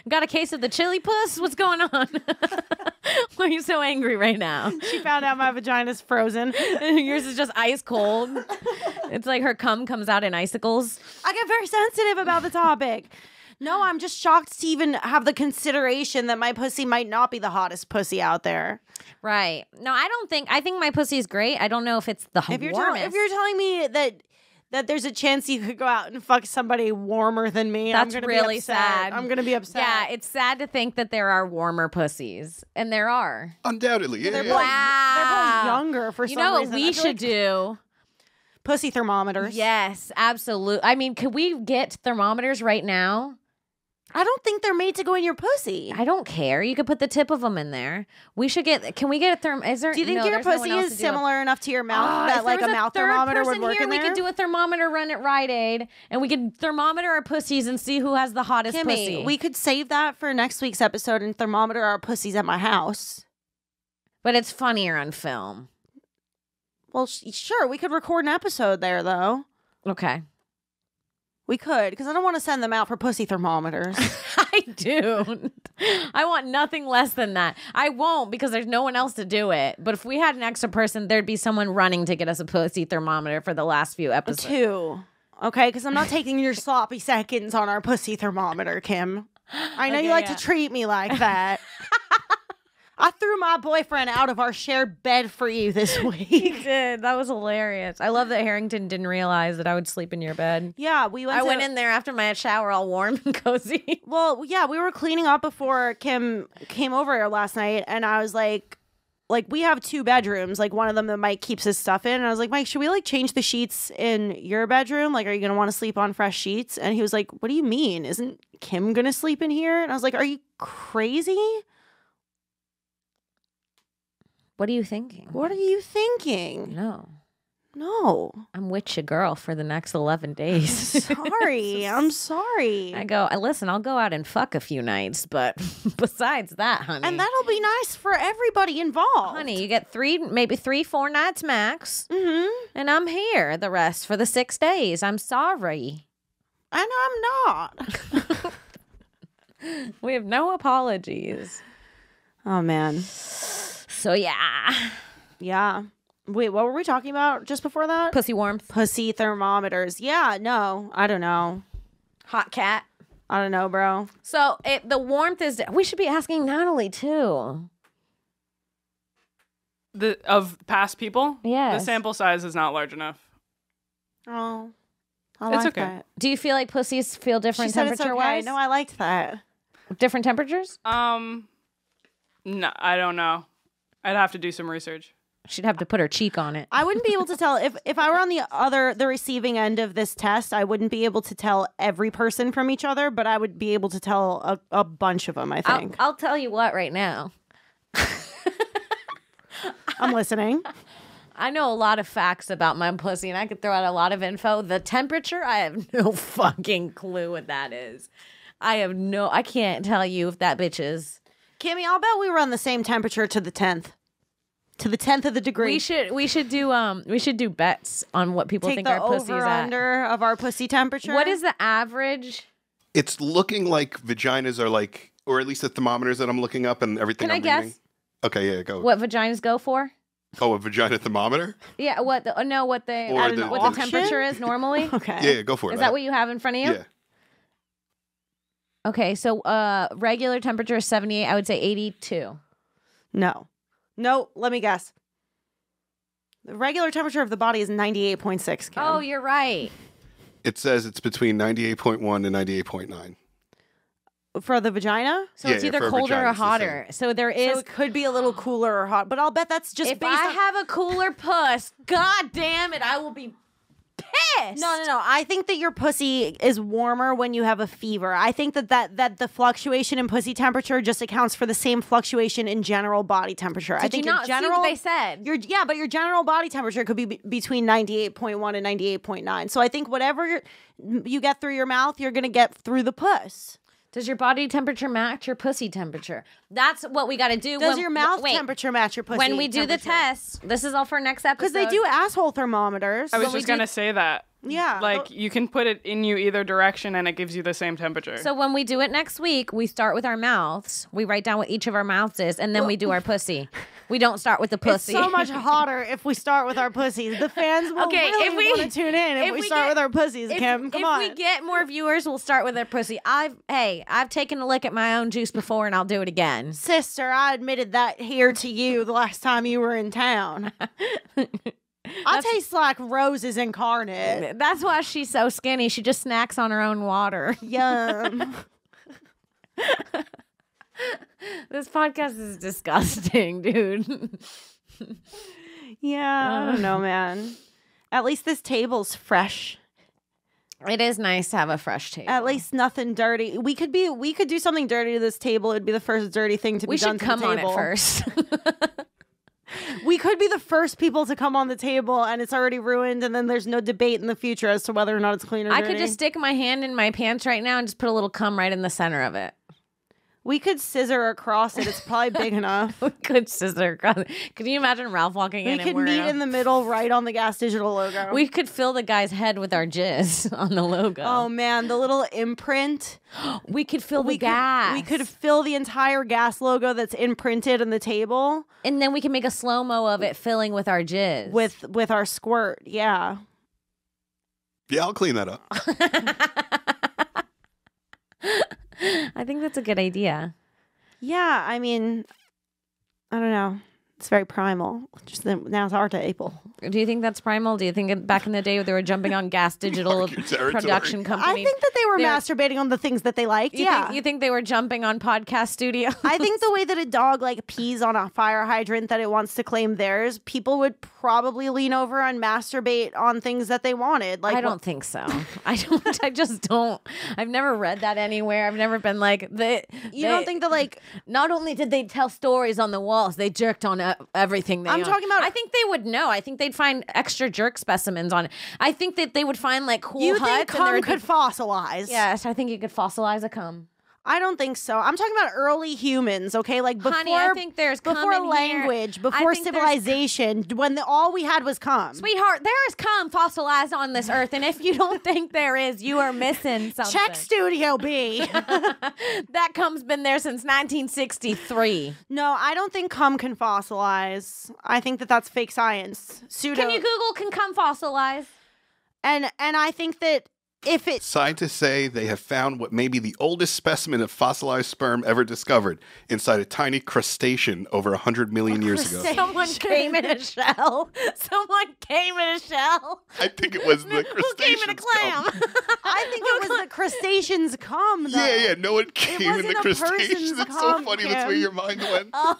Speaker 3: Got a case of the chili puss? What's going on? Why are you so angry right now?
Speaker 4: She found out my vagina's frozen.
Speaker 3: Yours is just ice cold. It's like her cum comes out in icicles.
Speaker 4: I get very sensitive about the topic. No, I'm just shocked to even have the consideration that my pussy might not be the hottest pussy out there.
Speaker 3: Right. No, I think my pussy is great. I don't know if it's the warmest.
Speaker 4: If you're telling me that there's a chance you could go out and fuck somebody warmer than me,
Speaker 3: that's
Speaker 4: I'm gonna
Speaker 3: really
Speaker 4: be upset.
Speaker 3: sad.
Speaker 4: I'm gonna be upset.
Speaker 3: Yeah, it's sad to think that there are warmer pussies, and there are.
Speaker 5: Undoubtedly, yeah.
Speaker 4: They're probably younger for some reason.
Speaker 3: You know what we should do?
Speaker 4: Pussy thermometers.
Speaker 3: Yes, absolutely. I mean, could we get thermometers right now?
Speaker 4: I don't think they're made to go in your pussy.
Speaker 3: I don't care. You could put the tip of them in there. We should get. Can we get a thermometer?
Speaker 4: Do you think your pussy is similar enough to your mouth that like a mouth thermometer would work in there?
Speaker 3: We could do a thermometer run at Rite Aid, and we could thermometer our pussies and see who has the hottest pussy.
Speaker 4: We could save that for next week's episode and thermometer our pussies at my house.
Speaker 3: But it's funnier on film.
Speaker 4: Well, sure. We could record an episode there, though.
Speaker 3: Okay.
Speaker 4: We could, because I don't want to send them out for pussy thermometers.
Speaker 3: I do. I want nothing less than that. I won't because there's no one else to do it. But if we had an extra person, there'd be someone running to get us a pussy thermometer for the last few episodes.
Speaker 4: 2. Okay, because I'm not taking your sloppy seconds on our pussy thermometer, Kim. I know you like to treat me like that. I threw my boyfriend out of our shared bed for you this week.
Speaker 3: He did. That was hilarious. I love that Harrington didn't realize that I would sleep in your bed.
Speaker 4: Yeah,
Speaker 3: I went in there after my shower all warm and cozy.
Speaker 4: Well, yeah, we were cleaning up before Kim came over here last night, and I was like, we have 2 bedrooms, like one of them that Mike keeps his stuff in. And I was like, Mike, should we like change the sheets in your bedroom? Like, are you going to want to sleep on fresh sheets? And he was like, what do you mean? Isn't Kim going to sleep in here? And I was like, are you crazy?
Speaker 3: What are you thinking?
Speaker 4: What are you thinking? No.
Speaker 3: I'm with your girl for the next 11 days.
Speaker 4: Sorry. I'm sorry.
Speaker 3: Listen, I'll go out and fuck a few nights, but besides that, honey.
Speaker 4: And that'll be nice for everybody involved.
Speaker 3: Honey, you get 3-4 nights max.
Speaker 4: Mm-hmm.
Speaker 3: And I'm here the rest for the 6 days. I'm sorry.
Speaker 4: And I'm not.
Speaker 3: We have no apologies.
Speaker 4: Oh, man.
Speaker 3: So, yeah.
Speaker 4: Yeah. Wait, what were we talking about just before that?
Speaker 3: Pussy warmth.
Speaker 4: Pussy thermometers. Yeah, no. I don't know.
Speaker 3: Hot cat.
Speaker 4: I don't know, bro.
Speaker 3: So, the warmth is... We should be asking Natalie, too.
Speaker 1: Of past people?
Speaker 3: Yes.
Speaker 1: The sample size is not large enough.
Speaker 4: Oh, I
Speaker 1: It's
Speaker 4: like
Speaker 1: okay.
Speaker 4: that.
Speaker 3: Do you feel like pussies feel different
Speaker 4: She said it's okay.
Speaker 3: temperature-wise?
Speaker 4: No, I liked that.
Speaker 3: Different temperatures?
Speaker 1: No, I don't know. I'd have to do some research.
Speaker 3: She'd have to put her cheek on it.
Speaker 4: I wouldn't be able to tell if I were on the receiving end of this test. I wouldn't be able to tell every person from each other, but I would be able to tell a bunch of them. I think.
Speaker 3: I'll tell you what right now.
Speaker 4: I'm listening.
Speaker 3: I know a lot of facts about my pussy, and I could throw out a lot of info. The temperature, I have no fucking clue what that is. I can't tell you if that bitch is.
Speaker 4: Kimmy, I'll bet we were on the same temperature to the 10th. To the 10th of the degree.
Speaker 3: We should do bets on what people
Speaker 4: Take
Speaker 3: think
Speaker 4: the
Speaker 3: our pussy's
Speaker 4: over
Speaker 3: at.
Speaker 4: under of our pussy temperature.
Speaker 3: What is the average?
Speaker 5: It's looking like vaginas are like, or at least the thermometers that I'm looking up and everything
Speaker 3: Can
Speaker 5: I'm
Speaker 3: I
Speaker 5: reading.
Speaker 3: guess?
Speaker 5: Okay, yeah, go.
Speaker 3: What vaginas go for?
Speaker 5: Oh, a vagina thermometer?
Speaker 3: Yeah, what the
Speaker 5: Or the-
Speaker 3: what
Speaker 4: auction?
Speaker 3: the temperature is normally?
Speaker 4: Okay.
Speaker 5: Yeah, go for it.
Speaker 3: Is that what you have in front of you?
Speaker 5: Yeah.
Speaker 3: Okay, so regular temperature is 78. I would say 82.
Speaker 4: No, let me guess. The regular temperature of the body is 98.6. Kim.
Speaker 3: Oh, you're right.
Speaker 5: It says it's between 98.1 and 98.9.
Speaker 4: For the vagina?
Speaker 3: So
Speaker 5: Yeah,
Speaker 3: it's
Speaker 5: yeah,
Speaker 3: either
Speaker 5: for a
Speaker 3: colder
Speaker 5: vagina,
Speaker 3: or
Speaker 5: it's the
Speaker 3: hotter. So there is.
Speaker 4: So it could be a little cooler or hot, but I'll bet that's just
Speaker 3: If
Speaker 4: based
Speaker 3: I
Speaker 4: on...
Speaker 3: have a cooler puss, god damn it, I will be pissed.
Speaker 4: No. I think that your pussy is warmer when you have a fever. I think that the fluctuation in pussy temperature just accounts for the same fluctuation in general body temperature. I
Speaker 3: Did
Speaker 4: think
Speaker 3: you not
Speaker 4: your general,
Speaker 3: see what they said?
Speaker 4: But your general body temperature could be between 98.1 and 98.9. So I think whatever you get through your mouth, you're going to get through the puss.
Speaker 3: Does your body temperature match your pussy temperature? That's what we got to do.
Speaker 4: Does your mouth temperature match your pussy
Speaker 3: When we do the
Speaker 4: temperature?
Speaker 3: test, this is all for next episode.
Speaker 4: Because they do asshole thermometers.
Speaker 1: I was
Speaker 3: When we
Speaker 1: just
Speaker 3: do-
Speaker 1: going to say that.
Speaker 4: Yeah.
Speaker 1: Like, you can put it in you either direction and it gives you the same temperature.
Speaker 3: So when we do it next week, we start with our mouths. We write down what each of our mouths is, and then we do our pussy. We don't start with the
Speaker 4: It's
Speaker 3: pussy.
Speaker 4: so much hotter if we start with our pussies. The fans will really want to tune in if we start with our pussies, Kim. Come on.
Speaker 3: If we get more viewers, we'll start with our pussy. I've taken a lick at my own juice before, and I'll do it again.
Speaker 4: Sister, I admitted that here to you the last time you were in town. I taste like roses incarnate.
Speaker 3: That's why she's so skinny. She just snacks on her own water.
Speaker 4: Yum.
Speaker 3: This podcast is disgusting, dude.
Speaker 4: Yeah, I don't know, man. At least this table's fresh.
Speaker 3: It is nice to have a fresh table.
Speaker 4: At least nothing dirty. We could do something dirty to this table. It'd be the first dirty thing to be
Speaker 3: we
Speaker 4: done
Speaker 3: should
Speaker 4: to
Speaker 3: come
Speaker 4: the
Speaker 3: on
Speaker 4: table.
Speaker 3: it first.
Speaker 4: We could be the first people to come on the table, and it's already ruined, and then there's no debate in the future as to whether or not it's clean or
Speaker 3: I
Speaker 4: dirty.
Speaker 3: could just stick my hand in my pants right now and just put a little cum right in the center of it.
Speaker 4: We could scissor across it. It's probably big enough.
Speaker 3: We could scissor across. Could you imagine Ralph walking
Speaker 4: We
Speaker 3: in
Speaker 4: could
Speaker 3: and we're
Speaker 4: meet in the middle right on the Gas Digital logo.
Speaker 3: We could fill the guy's head with our jizz on the logo.
Speaker 4: Oh man, the little imprint.
Speaker 3: We could fill the
Speaker 4: We
Speaker 3: gas.
Speaker 4: could fill the entire Gas logo that's imprinted on the table
Speaker 3: and then we can make a slow-mo of it filling with our jizz.
Speaker 4: with our squirt. Yeah.
Speaker 5: Yeah, I'll clean that up.
Speaker 3: I think that's a good idea.
Speaker 4: Yeah, I mean, I don't know. It's very primal. Just now it's our table.
Speaker 3: Do you think that's primal? Do you think back in the day they were jumping on Gas Digital
Speaker 5: Mark your territory.
Speaker 3: production company?
Speaker 4: I think that they were
Speaker 3: They're-
Speaker 4: masturbating on the things that they liked.
Speaker 3: You think they were jumping on podcast studios?
Speaker 4: I think the way that a dog like pees on a fire hydrant that it wants to claim theirs, people would probably lean over and masturbate on things that they wanted. Like
Speaker 3: I don't think so. I don't. I just don't. I've never read that anywhere. I've never been like
Speaker 4: you don't think that like
Speaker 3: Not only did they tell stories on the walls, they jerked on everything.
Speaker 4: I'm talking about-
Speaker 3: I think they would know. I think they'd find extra jerk specimens on it. I think that they would find like cool
Speaker 4: you
Speaker 3: huts.
Speaker 4: think
Speaker 3: and there
Speaker 4: cum
Speaker 3: would be-
Speaker 4: could fossilize?
Speaker 3: Yes, I think you could fossilize a cum.
Speaker 4: I don't think so. I'm talking about early humans, okay? Like before,
Speaker 3: Honey, I think there's cum
Speaker 4: before
Speaker 3: in here.
Speaker 4: language,
Speaker 3: I
Speaker 4: before
Speaker 3: think there's-
Speaker 4: civilization, when all we had was cum.
Speaker 3: Sweetheart, there is cum fossilized on this earth, and if you don't think there is, you are missing something.
Speaker 4: Check Studio B.
Speaker 3: That cum's been there since 1963.
Speaker 4: No, I don't think cum can fossilize. I think that that's fake science. Pseudo.
Speaker 3: Can you Google can cum fossilize?
Speaker 4: And I think that if it
Speaker 5: Scientists say they have found what may be the oldest specimen of fossilized sperm ever discovered inside a tiny crustacean over 100 million years ago.
Speaker 3: Someone came in a shell. Someone came in a shell.
Speaker 5: I think it was the crustaceans.
Speaker 3: Who came in a clam?
Speaker 4: I think it was the crustaceans come, though.
Speaker 5: Yeah, no one came in the
Speaker 4: wasn't a person's
Speaker 5: crustaceans. It's so
Speaker 4: cum,
Speaker 5: funny. That's where
Speaker 4: Kim.
Speaker 5: your mind went.
Speaker 3: Oh,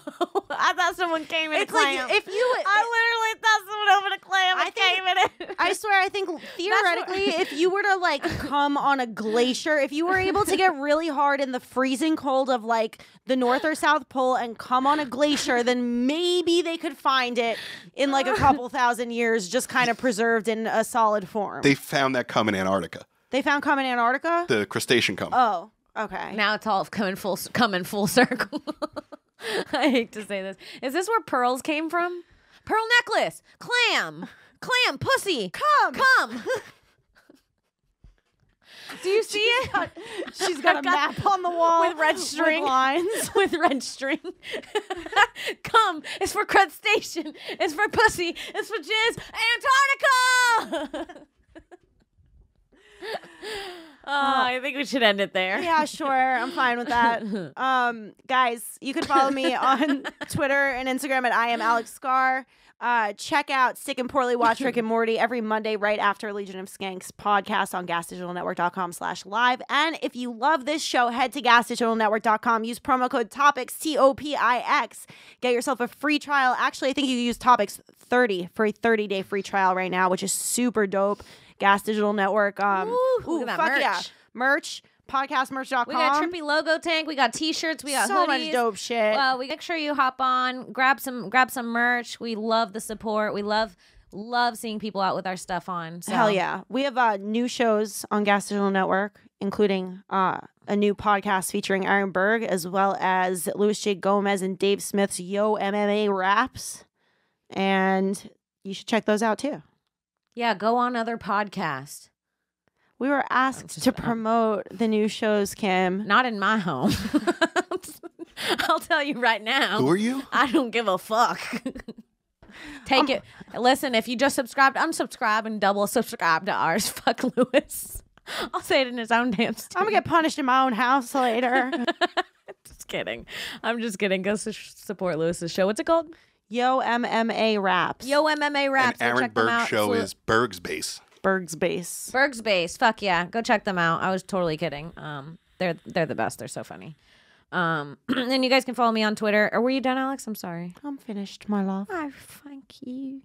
Speaker 3: I thought someone came in
Speaker 4: It's
Speaker 3: a clam.
Speaker 4: like if you
Speaker 3: I literally thought someone opened a clam and came in it.
Speaker 4: I swear, I think theoretically, if you were to like come on a glacier, if you were able to get really hard in the freezing cold of like the North or South Pole and come on a glacier, then maybe they could find it in like a couple thousand years, just kind of preserved in a solid form.
Speaker 5: They found that cum in Antarctica.
Speaker 4: They found cum in Antarctica?
Speaker 5: The crustacean cum.
Speaker 4: Oh, okay.
Speaker 3: Now it's all coming full circle. I hate to say this. Is this where pearls came from? Pearl necklace, clam, pussy, come. Do you see it?
Speaker 4: She's got a map on the wall
Speaker 3: with red string
Speaker 4: lines.
Speaker 3: with red string. Come. It's for crustacean. It's for pussy. It's for jizz. Antarctica. I think we should end it there.
Speaker 4: Yeah, sure. I'm fine with that. Guys, you can follow me on Twitter and Instagram at I am Alex Scar. Check out Sick and Poorly Watch Rick and Morty every Monday right after Legion of Skanks podcast on gasdigitalnetwork.com/live. And if you love this show, head to gasdigitalnetwork.com. Use promo code TOPIX, TOPIX. Get yourself a free trial. Actually, I think you can use TOPIX 30 for a 30-day free trial right now, which is super dope. Gas Digital Network.
Speaker 3: Look at that
Speaker 4: fuck
Speaker 3: merch.
Speaker 4: yeah. Merch. Podcastmerch.com.
Speaker 3: We got a trippy logo tank. We got t-shirts. We got
Speaker 4: so
Speaker 3: hoodies.
Speaker 4: much dope shit.
Speaker 3: We make sure you hop on, grab some merch. We love the support. We love seeing people out with our stuff on. So.
Speaker 4: Hell yeah. We have new shows on Gas Digital Network, including a new podcast featuring Aaron Berg, as well as Louis J. Gomez and Dave Smith's Yo MMA Raps. And you should check those out too.
Speaker 3: Yeah, go on other podcasts.
Speaker 4: We were asked to promote the new shows, Kim.
Speaker 3: Not in my home. I'll tell you right now.
Speaker 5: Who are you?
Speaker 3: I don't give a fuck. Take it. Listen, if you just subscribed, unsubscribe and double subscribe to ours. Fuck Lewis. I'll say it in his own damn
Speaker 4: I'm going to get punished in my own house later.
Speaker 3: Just kidding. I'm just kidding. Go support Lewis's show. What's it called?
Speaker 4: Yo MMA Raps.
Speaker 3: Yo MMA Raps.
Speaker 5: And
Speaker 3: Go
Speaker 5: Aaron
Speaker 3: check them
Speaker 5: Berg's
Speaker 3: out.
Speaker 5: show is Berg's Base.
Speaker 4: Berg's Base.
Speaker 3: Berg's Base. Fuck yeah. Go check them out. I was totally kidding. They're the best. They're so funny. And you guys can follow me on Twitter. Or were you done, Alex? I'm sorry.
Speaker 4: I'm finished, my love.
Speaker 3: Oh, thank you.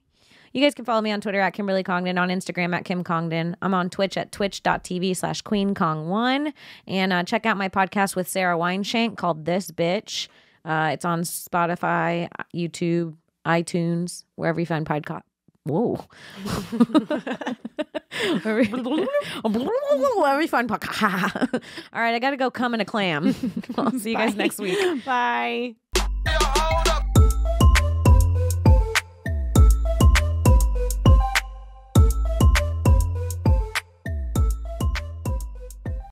Speaker 3: You guys can follow me on Twitter at Kimberly Congdon, on Instagram at Kim Congdon. I'm on Twitch at twitch.tv/QueenCong1. And check out my podcast with Sarah Weinshank called This Bitch. It's on Spotify, YouTube, iTunes, wherever you find podcasts. Whoa. Wherever you find podcasts. All right, I got to go come in a clam. I'll see you guys next week.
Speaker 4: Bye.
Speaker 2: Yo,